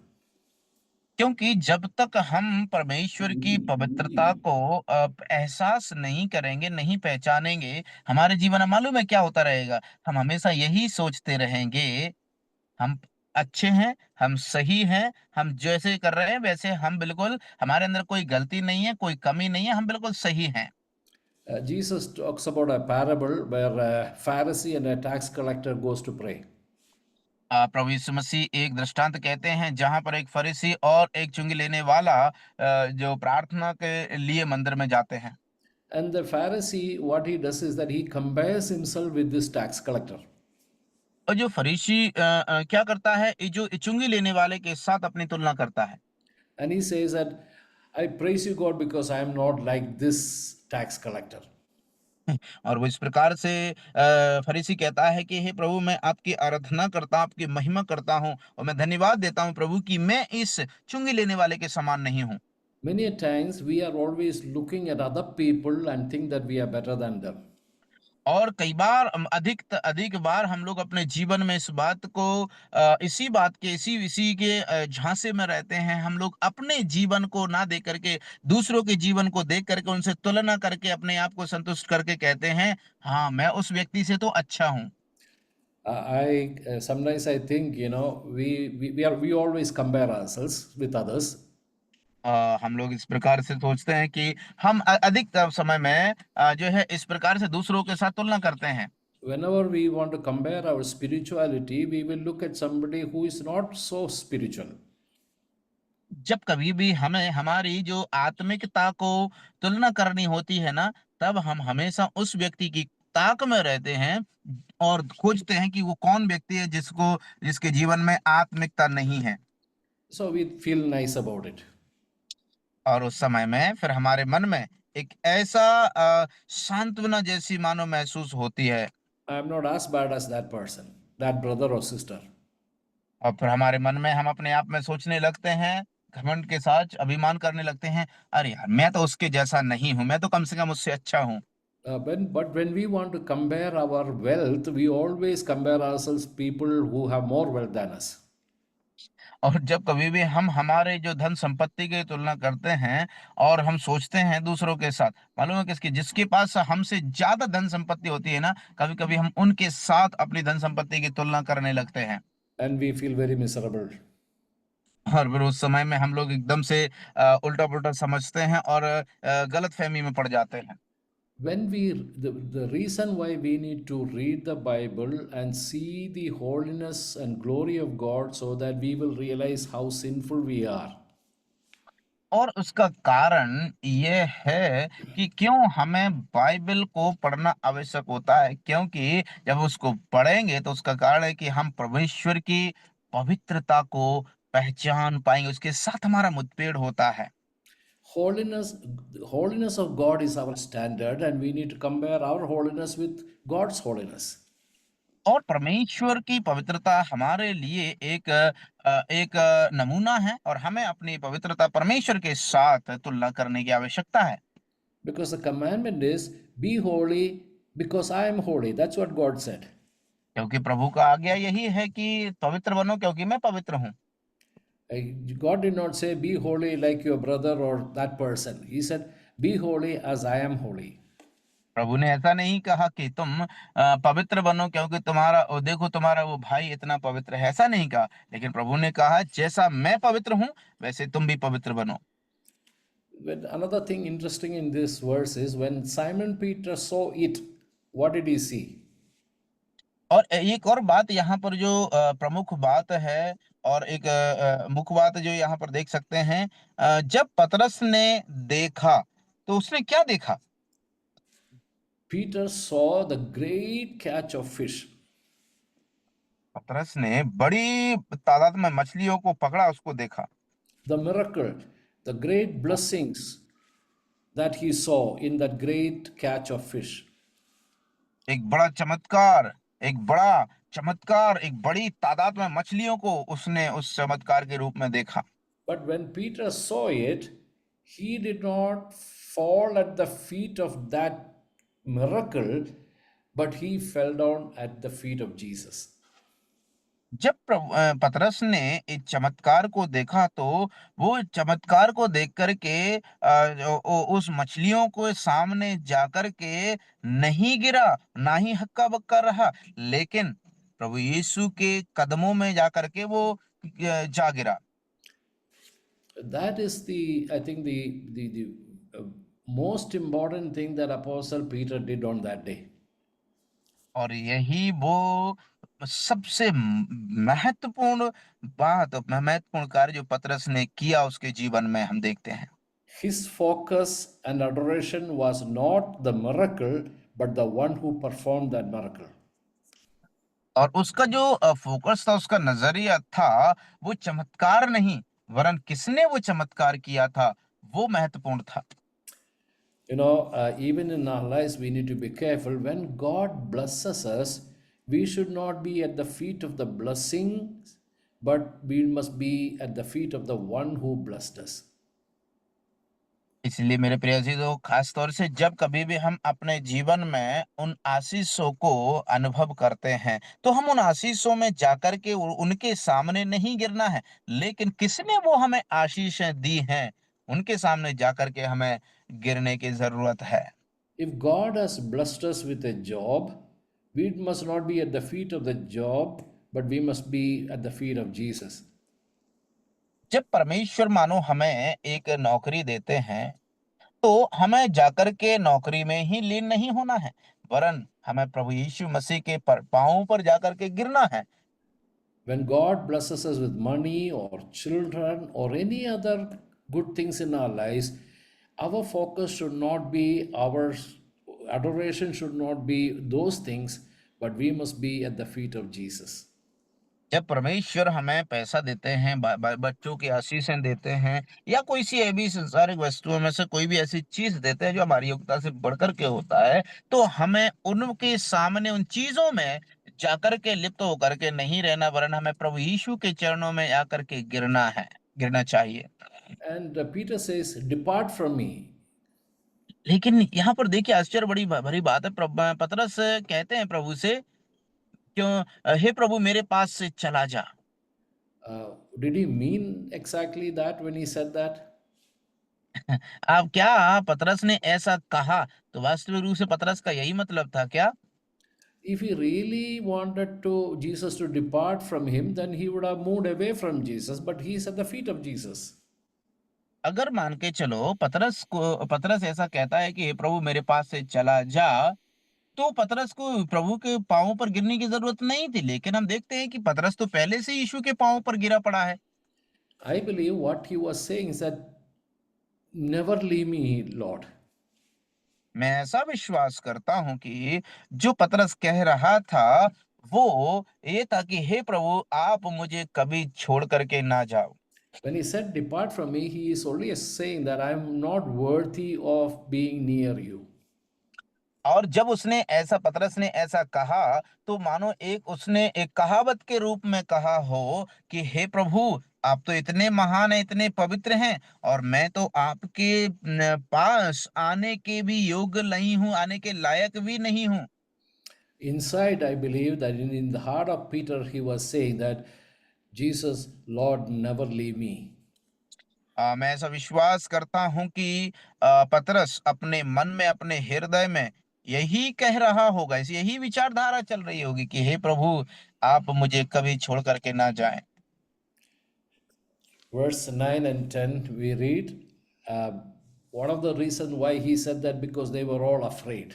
क्योंकि जब तक हम परमेश्वर की पवित्रता को एहसास नहीं करेंगे, नहीं पहचानेंगे, हमारे जीवन में मालूम है क्या होता रहेगा? हम हमेशा यही सोचते रहेंगे, हम अच्छे हैं, हम सही हैं, हम जैसे कर रहे हैं वैसे हम बिल्कुल, हमारे अंदर कोई गलती नहीं है, कोई कमी नहीं है, हम बिल्कुल सही हैं। Jesus talks about a parable where a Pharisee and a tax collector goes to pray. प्रभु यीशु मसीह एक दृष्टांत कहते हैं जहां पर एक फरीसी और एक चुंगी लेने वाला जो प्रार्थना के लिए मंदिर में जाते हैं। And the Pharisee, what he does is that he compares himself with this tax collector. और जो फरीसी क्या करता है, ये जो चुंगी लेने वाले के साथ अपनी तुलना करता है। And he says that, I praise you, God, because I am not like this tax collector. और वो इस प्रकार से फरीसी कहता है कि हे प्रभु, मैं आपकी आराधना करता हूं, आपकी महिमा करता हूं, और मैं धन्यवाद देता हूं प्रभु कि मैं इस चुंगी लेने वाले के समान नहीं हूं। Many a times we are always looking at other people and think that we are better than them. और कई बार अधिक बार हम लोग अपने जीवन में इस बात को इसी बात के इसी के झांसे में रहते हैं। हम लोग अपने जीवन को ना देख करके, दूसरों के जीवन को देख करके, उनसे तुलना करके अपने आप को संतुष्ट करके कहते हैं, हाँ मैं उस व्यक्ति से तो अच्छा हूँ। I sometimes I think, we always compare ourselves with others. हम लोग इस प्रकार से सोचते हैं कि हम अधिक समय में जो है इस प्रकार से दूसरों के साथ तुलना करते हैं। Whenever we want to compare our spirituality, we will look at somebody who is not so spiritual. जब कभी भी हमें हमारी जो आत्मिकता को तुलना करनी होती है ना, तब हम हमेशा उस व्यक्ति की ताक में रहते हैं और खोजते हैं कि वो कौन व्यक्ति है जिसके जीवन में आत्मिकता नहीं है। So we feel nice about it. और उस समय में फिर हमारे मन में एक ऐसा सांत्वना जैसी मानो महसूस होती है। I am not as bad as that person, that brother or sister. और फिर हमारे मन में हम अपने आप में सोचने लगते हैं, घमंड के साथ अभिमान करने लगते हैं, अरे यार मैं तो उसके जैसा नहीं हूं, मैं तो कम से कम उससे अच्छा हूं। But when we want to compare our wealth, we always compare ourselves people who have more wealth than us. और जब कभी भी हम हमारे जो धन संपत्ति की तुलना करते हैं और हम सोचते हैं दूसरों के साथ, मालूम है जिसके पास हमसे ज्यादा धन संपत्ति होती है ना, कभी कभी हम उनके साथ अपनी धन संपत्ति की तुलना करने लगते हैं। And we feel very miserable. और फिर उस समय में हम लोग एकदम से उल्टा पुल्टा समझते हैं और गलत फहमी में पड़ जाते हैं। The reason why we need to read the Bible and see the holiness and glory of God, so that we will realize how sinful we are. और उसका कारण ये है कि क्यों हमें बाइबल को पढ़ना आवश्यक होता है, क्योंकि जब उसको पढ़ेंगे तो उसका कारण है कि हम परमेश्वर की पवित्रता को पहचान पाएंगे, उसके साथ हमारा मुठभेड़ होता है। Holiness, holiness of God is our standard, and we need to compare our holiness with God's holiness. और परमेश्वर की पवित्रता हमारे लिए एक नमूना है, और हमें अपनी पवित्रता परमेश्वर के साथ तुलना करने की आवश्यकता है। Because the commandment is, be holy because I am holy. That's what God said. क्योंकि प्रभु का आज्ञा यही है कि पवित्र बनो क्योंकि मैं पवित्र हूँ। God did not say, be holy like your brother or that person. He said, be holy as I am holy. प्रभु ने ऐसा नहीं कहा कि तुम पवित्र बनो क्योंकि देखो तुम्हारा वो भाई इतना पवित्र है, ऐसा नहीं कहा, लेकिन प्रभु ने कहा जैसा मैं पवित्र हूँ वैसे तुम भी पवित्र बनो। But another thing interesting in this verse is, when Simon Peter saw it, what did he see? और एक और बात यहाँ पर जो प्रमुख बात है और एक मुख्य बात जो यहाँ पर देख सकते हैं, जब पतरस ने देखा तो उसने क्या देखा? Peter saw the great catch of fish. पतरस ने बड़ी तादाद में मछलियों को पकड़ा, उसको देखा। The miracle, the great blessings that he saw in that great catch of fish. एक बड़ा चमत्कार, एक बड़ा चमत्कार, एक बड़ी तादाद में मछलियों को उसने उस चमत्कार के रूप में देखा। But when Peter saw it, he did not fall at the feet of that miracle, but he fell down at the feet of Jesus. जब पतरस ने इस चमत्कार को देखा तो वो चमत्कार को देख कर के उस मछलियों को सामने जाकर के नहीं गिरा, ना ही हक्का बक्का रहा, लेकिन प्रभु यीशु के कदमों में जाकर के वो जा गिरा। That is I think, the most important thing that Apostle Peter did on that day. और यही वो सबसे महत्वपूर्ण बात, महत्वपूर्ण कार्य जो पतरस ने किया उसके जीवन में हम देखते हैं। His focus and adoration was not the miracle, but the one who performed that miracle. और उसका जो फोकस था, उसका नजरिया था, वो चमत्कार नहीं, वरन किसने वो चमत्कार किया था, वो महत्वपूर्ण था। Even in our lives, we need to be careful. When God blesses us, we should not be at the feet of the blessings, but we must be at the feet of the one who blessed us. इसलिए मेरे प्रिय अजीजों, खास तौर से जब कभी भी हम अपने जीवन में उन आशीषों को अनुभव करते हैं, तो हम उन आशीषों में जाकर के उनके सामने नहीं गिरना है, लेकिन किसने वो हमें आशीषें दी हैं, उनके सामने जाकर के हमें गिरने की जरूरत है। If God has blessed us with a job, we must not be at the feet of the job, but we must be at the feet of Jesus. जब परमेश्वर मानो हमें एक नौकरी देते हैं, तो हमें जाकर के नौकरी में ही लीन नहीं होना है, वरन हमें प्रभु यीशु मसीह के पांवों पर जाकर के गिरना है। When God blesses us with money or children or any other good things in our lives, our focus should not be our adoration, should not be those things, but we must be at the feet of Jesus. जब परमेश्वर हमें पैसा देते हैं, बच्चों की आशीषें देते हैं, या कोई सी भी संसारिक वस्तुओं में से कोई भी ऐसी चीज देते हैं जो हमारी योग्यता से बढ़कर के होता है, तो हमें उनके सामने उन चीजों में जाकर के लिप्त होकर के नहीं रहना, वरन हमें प्रभु यीशु के चरणों में आकर के गिरना चाहिए। And Peter says, "Depart from me." लेकिन यहाँ पर देखिए, आश्चर्य बड़ी भरी बात है। पतरस कहते हैं प्रभु से, क्यों हे प्रभु मेरे पास से चला जा। Did he mean exactly that when he said that? अब क्या पतरस ने ऐसा कहा तो वास्तविक रूप से पतरस का यही मतलब था क्या? If he really wanted Jesus to depart from him, then he would have moved away from Jesus, but he is at the feet of Jesus. अगर मान के चलो पतरस ऐसा कहता है कि हे प्रभु मेरे पास से चला जा, तो पतरस को प्रभु के पांवों पर गिरने की जरूरत नहीं थी, लेकिन हम देखते हैं कि पतरस तो पहले से यीशु के पांवों पर गिरा पड़ा है। I believe what he was saying is that, never leave me, Lord. मैं ऐसा विश्वास करता हूं कि जो पतरस कह रहा था वो ये था कि हे प्रभु आप मुझे कभी छोड़ करके ना जाओ। When he said, "Depart from me," he is only saying that I am not worthy of being near you. और जब पतरस ने ऐसा कहा, तो मानो उसने एक कहावत के रूप में कहा हो कि हे प्रभु आप तो इतने महान हैं, इतने पवित्र हैं, और मैं तो आपके पास आने के भी योग्य नहीं हूं, आने के लायक भी नहीं हूं। Inside, I believe that in the heart of Peter, he was saying that, Jesus, Lord, never leave me. मैं ऐसा विश्वास करता हूं कि पतरस अपने मन में, अपने हृदय में यही कह रहा होगा, यही विचारधारा चल रही होगी कि हे प्रभु आप मुझे कभी छोड़ करके ना जाएं। Verse 9 and 10, we read, one of the reasons why he said that, because they were all afraid.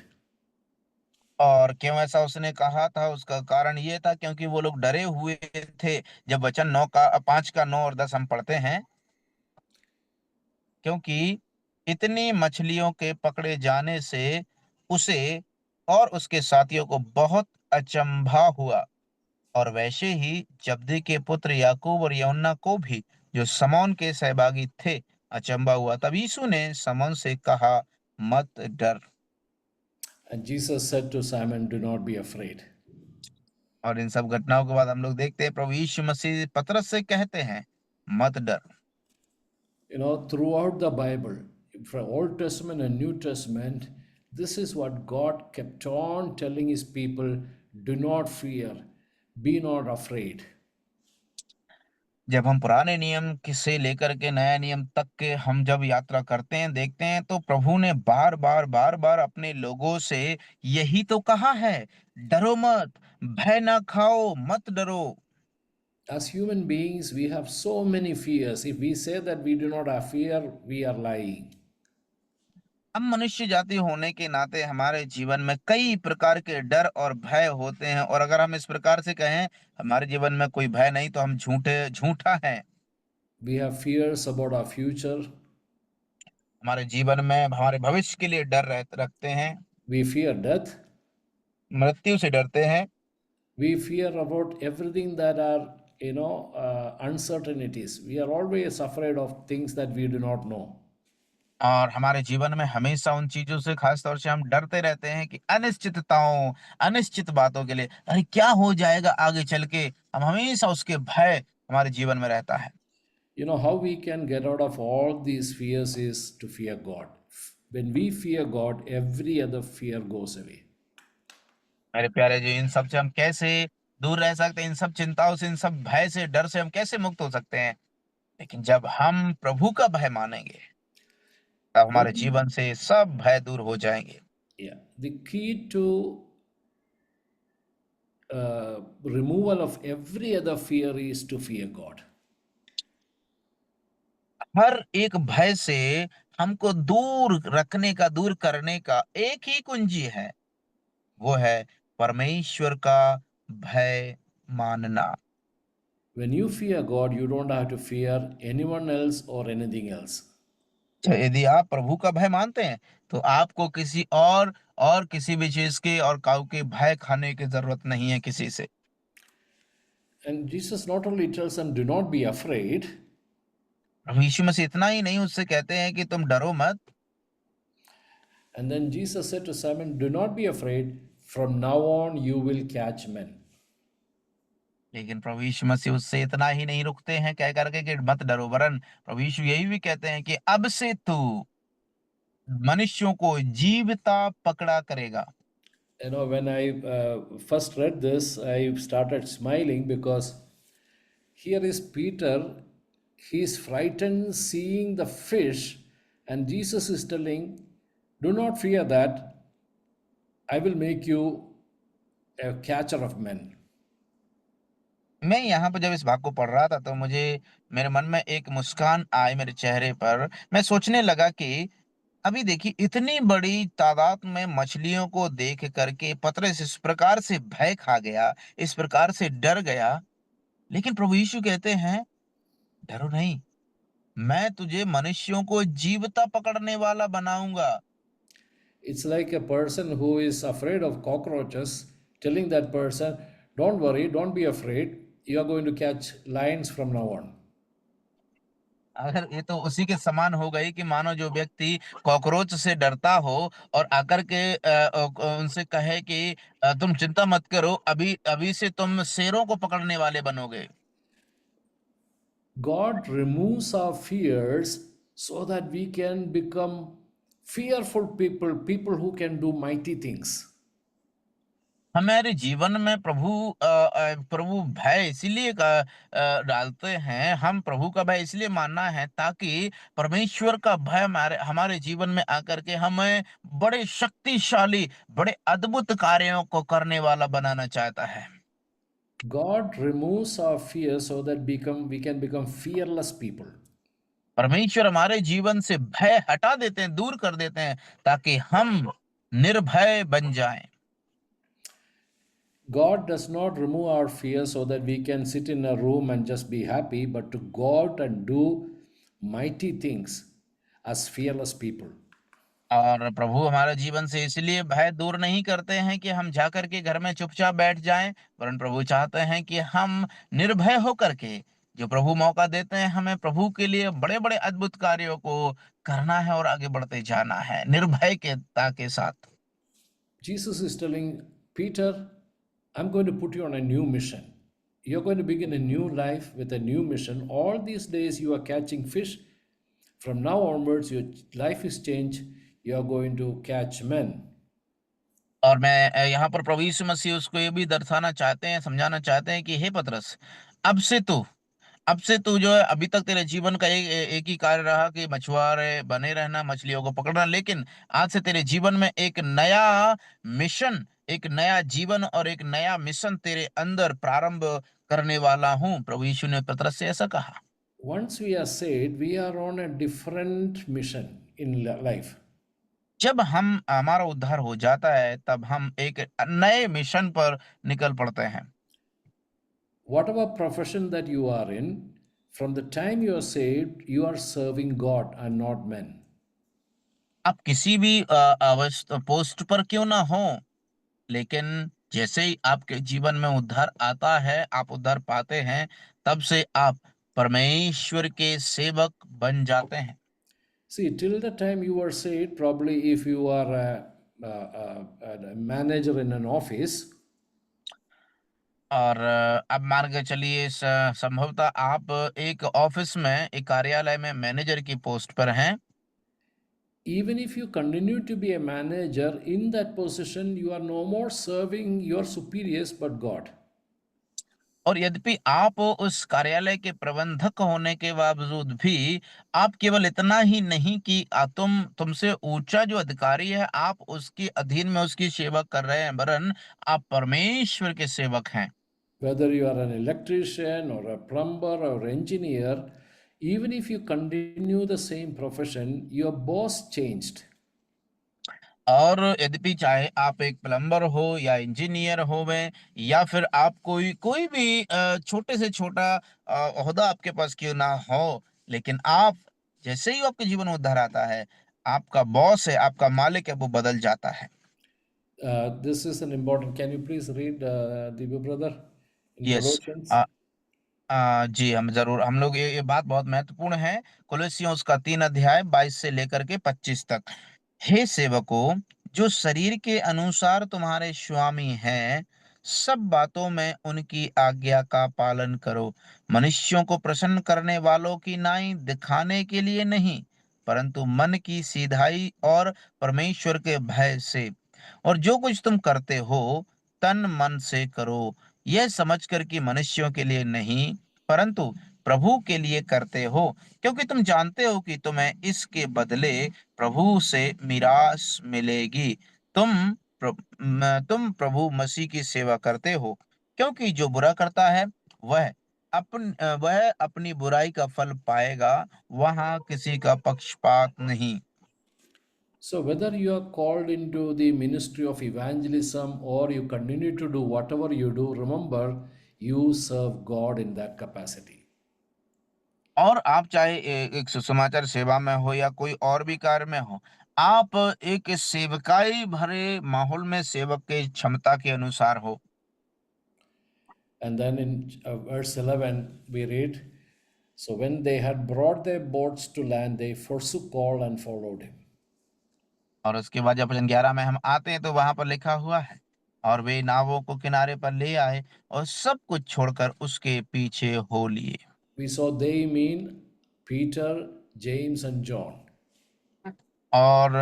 और क्यों ऐसा उसने कहा था, उसका कारण ये था क्योंकि वो लोग डरे हुए थे। जब वचन 5 का 9 और 10 हम पढ़ते हैं, क्योंकि इतनी मछलियों के पकड़े जाने से उसे और उसके साथियों को बहुत अचंभा हुआ, और वैसे ही जब्दी के पुत्र याकूब और यूहन्ना को भी, जो शमौन के सहभागी थे, अचंभा हुआ। तब यीशु ने शमौन से कहा, मत डर। And Jesus said to Simon, do not be afraid. और इन सब घटनाओं के बाद हम लोग देखते हैं प्रभु यीशु मसीह पतरस से कहते हैं, मत डर। Throughout the Bible, from Old Testament and New Testament, this is what God kept on telling his people, do not fear, be not afraid. जब हम पुराने नियम से लेकर के नया नियम तक के हम जब यात्रा करते हैं, देखते हैं, तो प्रभु ने बार बार अपने लोगों से यही तो कहा है, डरो मत, भय ना खाओ, मत डरो। As human beings, we have so many fears. If we say that we do not have fear, we are lying. हम मनुष्य जाति होने के नाते हमारे जीवन में कई प्रकार के डर और भय होते हैं, और अगर हम इस प्रकार से कहें हमारे जीवन में कोई भय नहीं, तो हम झूठा है। We have fears about our future. हमारे जीवन में हमारे भविष्य के लिए डर रखते हैं, We fear death. मृत्यु से डरते हैं, We fear about everything that are, uncertainties. We are always afraid of things that we do not know. और हमारे जीवन में हमेशा उन चीजों से खास तौर से हम डरते रहते हैं कि अनिश्चित बातों के लिए, अरे क्या हो जाएगा आगे चल के, हम हमेशा उसके भय हमारे जीवन में रहता है। How we can get out of all these fears is to fear God. When we fear God, every other fear goes away. मेरे प्यारे जी, इन सब से हम कैसे दूर रह सकते हैं, इन सब चिंताओं से, इन सब भय से, डर से हम कैसे मुक्त हो सकते हैं? लेकिन जब हम प्रभु का भय मानेंगे, तब हमारे जीवन से सब भय दूर हो जाएंगे। Yeah, the key to removal of every other fear is to fear God. हर एक भय से हमको दूर करने का एक ही कुंजी है, वो है परमेश्वर का भय मानना। When you fear God, you don't have to fear anyone else or anything else. तो यदि आप प्रभु का भय मानते हैं, तो आपको किसी और किसी भी चीज के और काऊ के भय खाने की जरूरत नहीं है किसी से। And Jesus not only tells them, do not be afraid, प्रभु यीशु मसीह इतना ही नहीं उससे कहते हैं कि तुम डरो मत, and then Jesus said to Simon, do not be afraid, from now on you will catch men. लेकिन प्रभु यीशु मसीह उससे इतना ही नहीं रुकते हैं कह करके कि मत डरो, वरन प्रभु यीशु यही भी कहते हैं कि अब से तू मनुष्यों को जीवता पकड़ा करेगा। When I first read this, I started smiling because here is Peter, he's frightened seeing the fish, and Jesus is telling, do not fear that, I will make you a catcher of men. मैं यहाँ पर जब इस भाग को पढ़ रहा था, तो मेरे मन में एक मुस्कान आई मेरे चेहरे पर। मैं सोचने लगा कि अभी देखिए, इतनी बड़ी तादाद में मछलियों को देख करके पतरस इस प्रकार से भय खा गया, इस प्रकार से डर गया, लेकिन प्रभु यीशु कहते हैं, डरो नहीं, मैं तुझे मनुष्यों को जीवता पकड़ने वाला बनाऊंगा। It's like a person who is afraid of cockroaches telling that person, don't worry, don't be afraid, you are going to catch lions from now on. अगर ये तो उसी के समान हो गई कि मानो जो व्यक्ति कॉकरोच से डरता हो और आकर के उनसे कहे कि तुम चिंता मत करो, अभी अभी से तुम शेरों को पकड़ने वाले बनोगे। God removes our fears so that we can become fearful people, people who can do mighty things. हमारे जीवन में प्रभु भय इसीलिए डालते हैं, हम प्रभु का भय इसलिए मानना है ताकि परमेश्वर का भय हमारे जीवन में आकर के हमें बड़े शक्तिशाली, बड़े अद्भुत कार्यों को करने वाला बनाना चाहता है। God removes our fear so that we can become fearless people. परमेश्वर हमारे जीवन से भय हटा देते हैं, दूर कर देते हैं, ताकि हम निर्भय बन जाएं। God does not remove our fear so that we can sit in a room and just be happy, but to go out and do mighty things as fearless people. और प्रभु हमारे जीवन से इसलिए भय दूर नहीं करते हैं कि हम जाकर के घर में चुपचाप बैठ जाएं, वरन प्रभु चाहते हैं कि हम निर्भय होकर के, जो प्रभु मौका देते हैं हमें प्रभु के लिए बड़े बड़े अद्भुत कार्यों को करना है और आगे बढ़ते जाना है निर्भयता के साथ। Jesus is telling Peter, I'm going to put you on a new mission. You're going to begin a new life with a new mission. All these days you are catching fish. From now onwards, your life is changed. You are going to catch men. और मैं यहाँ पर प्रभु यीशु मसीह उसको ये भी दर्शाना चाहते हैं, समझाना चाहते हैं कि हे पतरस, अब से तू अब से तू जो है, अभी तक तेरे जीवन का एक ही कार्य रहा कि मछुआरे बने रहना, मछलियों को पकड़ना, लेकिन आज से तेरे जीवन में एक नया मिशन, एक नया जीवन और एक नया मिशन तेरे अंदर प्रारंभ करने वाला हूं। प्रभु यीशु ने पतरस से ऐसा कहा। Once we are saved, we are on a different mission in life. जब हम हमारा उद्धार हो जाता है तब हम एक नए मिशन पर निकल पड़ते हैं। Whatever profession that you are in, from the time you are saved, you are serving God and not men. आप किसी भी पोस्ट पर क्यों ना हो, लेकिन जैसे ही आपके जीवन में उद्धार आता है, आप उद्धार पाते हैं, तब से आप परमेश्वर के सेवक बन जाते हैं। See, till the time you are saved, probably if you are a manager in an office, और अब मान के चलिए संभवतः आप एक ऑफिस में, एक कार्यालय में मैनेजर की पोस्ट पर हैं, even if you continue to be a manager in that position, you are no more serving your superiors but God. और यद्यपि आप उस कार्यालय के प्रबंधक होने के बावजूद भी आप केवल इतना ही नहीं कि तुमसे ऊंचा जो अधिकारी है आप उसके अधीन में उसकी सेवा कर रहे हैं, वरन आप परमेश्वर के सेवक हैं। Whether you are an electrician or a plumber or engineer, even if you continue the same profession, your boss changed. और यद्यपि चाहे आप एक प्लम्बर हो या इंजीनियर हो में, या फिर आप कोई कोई भी छोटे से छोटा ओहदा आपके पास क्यों ना हो, लेकिन आप जैसे ही आपके जीवन में उद्धार आता है, आपका बॉस है, आपका मालिक है, वो बदल जाता है। This is an important. Can you please read, Divya brother, in yes, Colossians? जी हम जरूर, हम लोग ये बात बहुत महत्वपूर्ण है। कोलोसियों उसका 3 अध्याय 22 से लेकर के 25 तक। हे सेवकों, जो शरीर के अनुसार तुम्हारे स्वामी हैं, सब बातों में उनकी आज्ञा का पालन करो, मनुष्यों को प्रसन्न करने वालों की नाई दिखाने के लिए नहीं, परंतु मन की सीधाई और परमेश्वर के भय से। और जो कुछ तुम करते हो तन मन से करो, यह समझकर कि मनुष्यों के लिए नहीं परंतु प्रभु के लिए करते हो, क्योंकि तुम जानते हो कि तुम्हें इसके बदले प्रभु से मिरास मिलेगी। तुम प्रभु मसीह की सेवा करते हो, क्योंकि जो बुरा करता है वह अपनी बुराई का फल पाएगा, वहां किसी का पक्षपात नहीं। So, whether you are called into the ministry of evangelism or you continue to do whatever you do, remember you serve God in that capacity. और आप चाहे एक सुसमाचार सेवा में हो या कोई और भी कार्य में हो, आप एक सेवकाई भरे माहौल में सेवक के क्षमता के अनुसार हो। And then in verse 11, we read, so when they had brought their boats to land, they forsook all and followed him. और उसके बाद जब वचन 11 में हम आते हैं तो वहां पर लिखा हुआ है, और वे नावों को किनारे पर ले आए और सब कुछ छोड़कर उसके पीछे हो लिए। We saw they mean Peter, James, and John. और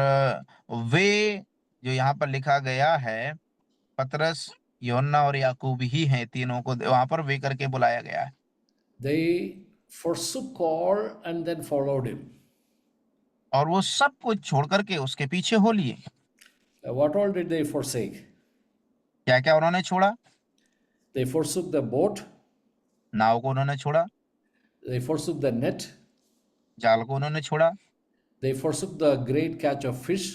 वे जो यहाँ पर लिखा गया है, पतरस, यूहन्ना और याकूब ही हैं, तीनों को वहां पर वे करके बुलाया गया है। They forsook all and then followed him. और वो सब कुछ छोड़ करके उसके पीछे हो लिए। What all did they forsake? क्या क्या उन्होंने छोड़ा? They forsook the boat, नाव को उन्होंने छोड़ा, they forsook the net, जाल को उन्होंने छोड़ा, they forsook the great catch of fish,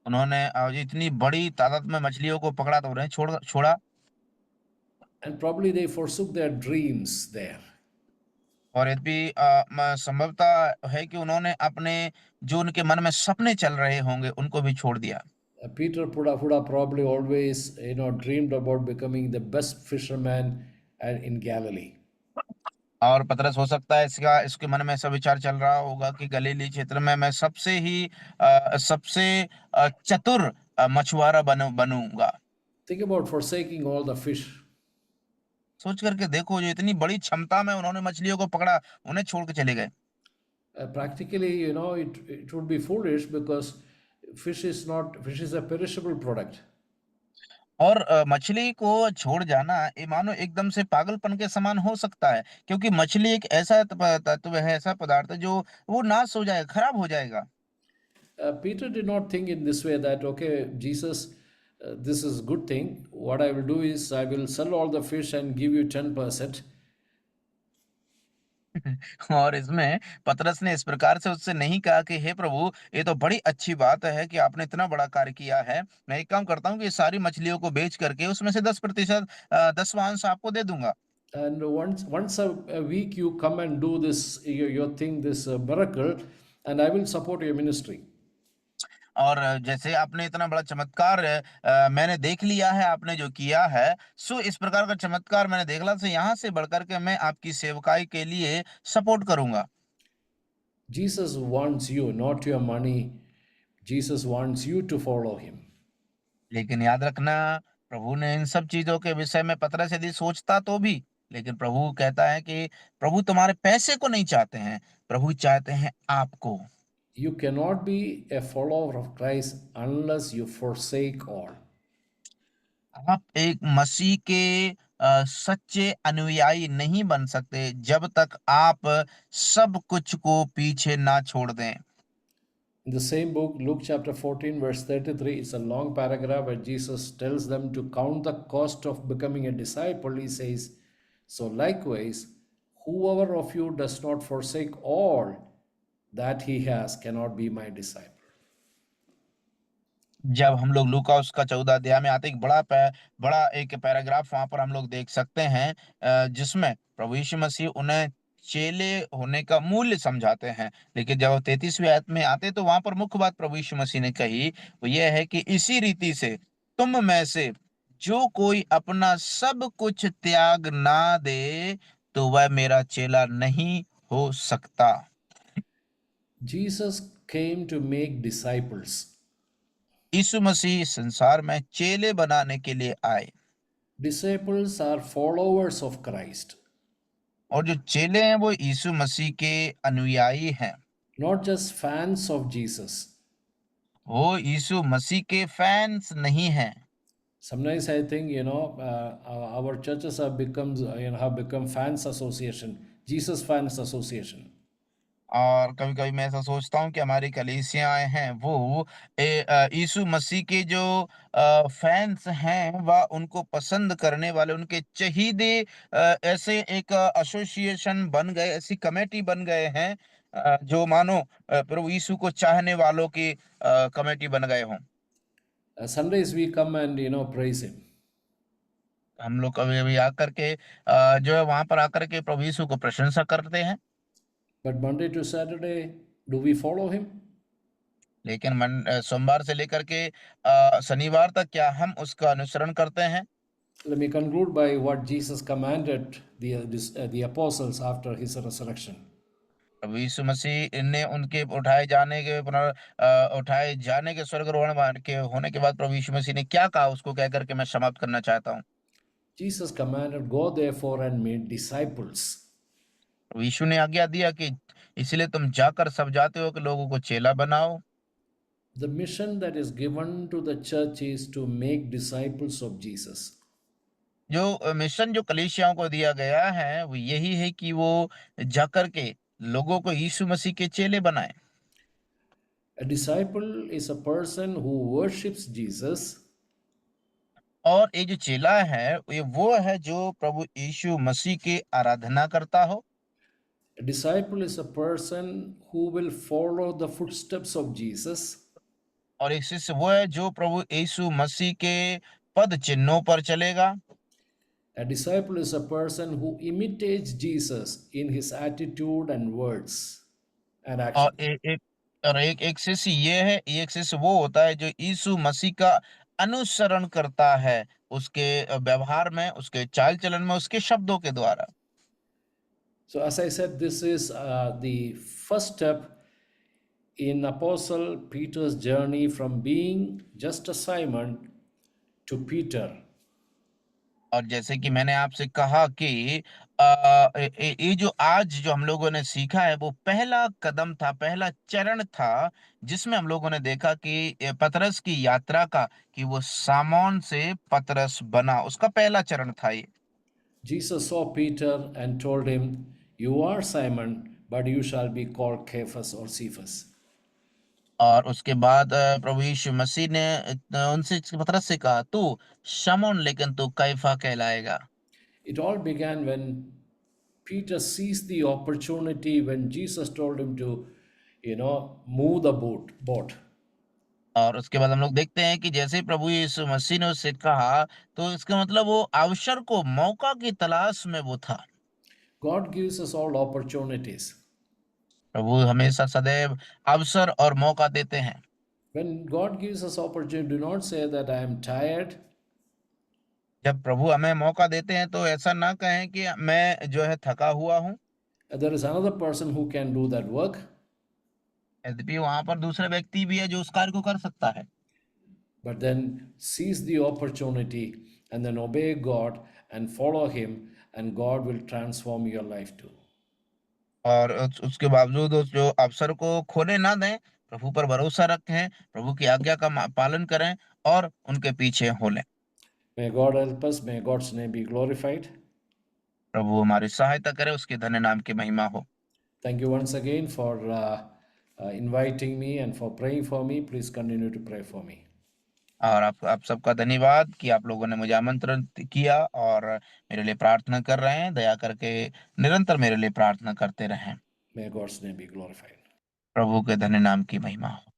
उन्होंने इतनी बड़ी तादाद में मछलियों को पकड़ा तो उन्हें छोड़ा, and probably they forsook their dreams there. और यद्यपि संभवतः है कि उन्होंने अपने जो उनके मन में सपने चल रहे होंगे उनको भी छोड़ दिया। Peter would have probably always, dreamed about becoming the best fisherman in Galilee. और पतरस हो सकता है इसके मन में ऐसा विचार चल रहा होगा कि गलीली क्षेत्र में मैं सबसे चतुर मछुआरा बनूंगा। Think about forsaking all the fish. सोच करके देखो, जो इतनी बड़ी क्षमता में उन्होंने मछलियों को पकड़ा, उन्हें छोड़ के चले गए। Practically, it would be foolish because fish is a perishable product. और मछली को छोड़ जाना ये मानो एकदम से पागलपन के समान हो सकता है, क्योंकि मछली एक ऐसा तत्व है, ऐसा पदार्थ है जो वो नाश हो जाएगा, खराब हो जाएगा। Peter did not think in this way that, okay, Jesus, this is good thing. What I will do is I will sell all the fish and give you 10%. और इसमें पतरस ने इस प्रकार से उससे नहीं कहा कि हे प्रभु, ये तो बड़ी अच्छी बात है कि आपने इतना बड़ा कार्य किया है। मैं एक काम करता हूँ कि सारी मछलियों को बेच करके उसमें से 10% 10वां अंश आपको दे दूंगा। And once a week you come and do this, your thing, this miracle, and I will support your ministry. और जैसे आपने इतना बड़ा चमत्कार मैंने देख लिया है, आपने जो किया है, सो इस प्रकार का चमत्कार मैंने देख लिया, तो यहाँ से बढ़कर के मैं आपकी सेवकाई के लिए सपोर्ट करूंगा। Jesus wants you, not your money. Jesus wants you to follow him. लेकिन याद रखना, प्रभु ने इन सब चीजों के विषय में पतरस यदि सोचता तो भी, लेकिन प्रभु कहता है कि प्रभु तुम्हारे पैसे को नहीं चाहते हैं, प्रभु चाहते हैं आपको। You cannot be a follower of Christ unless you forsake all. आप एक मसीह के सच्चे अनुयायी नहीं बन सकते जब तक आप सब कुछ को पीछे ना छोड़ दें। In the same book, Luke chapter 14, verse 33, it's a long paragraph where Jesus tells them to count the cost of becoming a disciple. He says, so likewise, whoever of you does not forsake all that he has cannot be my disciple. जब हम लोग लूका उसका 14 अध्याय में आते, एक बड़ा एक पैराग्राफ वहां पर हम लोग देख सकते हैं, जिसमें प्रभु यीशु मसीह उन्हें चेले होने का मूल्य समझाते हैं। लेकिन जब 33वीं आयत में आते तो वहां पर मुख्य बात प्रभु यीशु मसीह ने कही, वो यह है कि इसी रीति से तुम में से जो कोई अपना सब कुछ त्याग ना दे तो वह मेरा चेला नहीं हो सकता। Jesus came to make disciples. यीशु मसीह संसार में चेले बनाने के लिए आए। Disciples are followers of Christ, और जो चेले हैं वो यीशु मसीह के अनुयायी हैं, not just fans of Jesus. वो यीशु मसीह के फैंस नहीं हैं। Sometimes I think, our churches have become fans association, Jesus fans association. और कभी कभी मैं ऐसा सोचता हूँ कि हमारी कलीसियाएं हैं वो यीशु मसीह के जो फैंस हैं वह उनको पसंद करने वाले, उनके चहीदे ऐसे एक एसोसिएशन बन गए, ऐसी कमेटी बन गए हैं, जो मानो प्रभु यीशु को चाहने वालों की कमेटी बन गए हों। Sundays we come and praise him. हम लोग कभी कभी आकर के जो है वहां पर आकर के प्रभु यीशु को प्रशंसा करते हैं, But Monday to Saturday, do we follow him? लेकिन सोमवार से लेकर के शनिवार तक क्या हम उसका अनुसरण करते हैं? Let me conclude by what Jesus commanded the apostles after his resurrection. प्रभु यीशु मसीह ने उनके उठाए जाने के स्वर्गारोहण के होने के बाद प्रभु यीशु मसीह ने क्या कहा, उसको कह करके मैं समाप्त करना चाहता हूँ। Jesus commanded, go therefore and make disciples. प्रभु यीशु ने आज्ञा दिया कि इसलिए तुम जाकर सब जाते हो कि लोगों को चेला बनाओ। The mission that is given to the church is to make disciples of Jesus. जो मिशन जो कलीसियाओं को दिया गया है वो यही है कि वो जाकर के लोगों को यीशु मसीह के चेले बनाए। A disciple is a person who worships Jesus. और ये जो चेला है ये वो है जो प्रभु यीशु मसीह की आराधना करता हो। A disciple is a person who will follow the footsteps of Jesus. और एक शिष्य वो है जो प्रभु यीशु मसीह के पद चिन्हों पर चलेगा। A disciple is a person who imitates Jesus in his attitude and words and और action. एक शिष्य ये है, एक शिष्य वो होता है जो यीशु मसीह का अनुसरण करता है, उसके व्यवहार में, उसके चाल चलन में, उसके शब्दों के द्वारा। So, as I said, this is the first step in Apostle Peter's journey from being just a Simon to Peter. और जैसे कि मैंने आपसे कहा कि ये जो आज जो हम लोगों ने सीखा है वो पहला कदम था, पहला चरण था, जिसमें हम लोगों ने देखा कि पतरस की यात्रा का, कि वो सामोन से पतरस बना, उसका पहला चरण था ये। Jesus saw Peter and told him, "You are Simon, but you shall be called Cephas or Cephas." और उसके बाद प्रभु यीशु मसीह ने उनसे, पतरस से कहा, तू शमौन, लेकिन तू कैफा कहलाएगा। It all began when Peter seized the opportunity when Jesus told him to, move the boat. और उसके बाद हम लोग देखते हैं कि जैसे ही प्रभु यीशु मसीह ने उससे कहा, तो इसका मतलब वो अवसर को, मौका की तलाश में वो था। God gives us all opportunities. प्रभु हमेशा सदैव अवसर और मौका देते हैं। When God gives us opportunity, do not say that I am tired. जब प्रभु हमें मौका देते हैं तो ऐसा ना कहें कि मैं जो है थका हुआ हूँ। There is another person who can do that work. यद्यपि वहां पर दूसरा व्यक्ति भी है जो उस कार्य को कर सकता है। But then seize the opportunity and then obey God and follow Him, and God will transform your life too. और उसके बावजूद उस जो अवसर को खोने ना दें, प्रभु पर भरोसा रखें, प्रभु की आज्ञा का पालन करें और उनके पीछे हो लें। May God help us. May God's name be glorified. प्रभु हमारी सहायता करे, उसके धन्य नाम की महिमा हो। Thank you once again for inviting me and for praying for me. Please continue to pray for me. और आप सबका धन्यवाद कि आप लोगों ने मुझे आमंत्रण किया और मेरे लिए प्रार्थना कर रहे हैं। दया करके निरंतर मेरे लिए प्रार्थना करते रहें। May God's name be glorified. प्रभु के धन्य नाम की महिमा हो।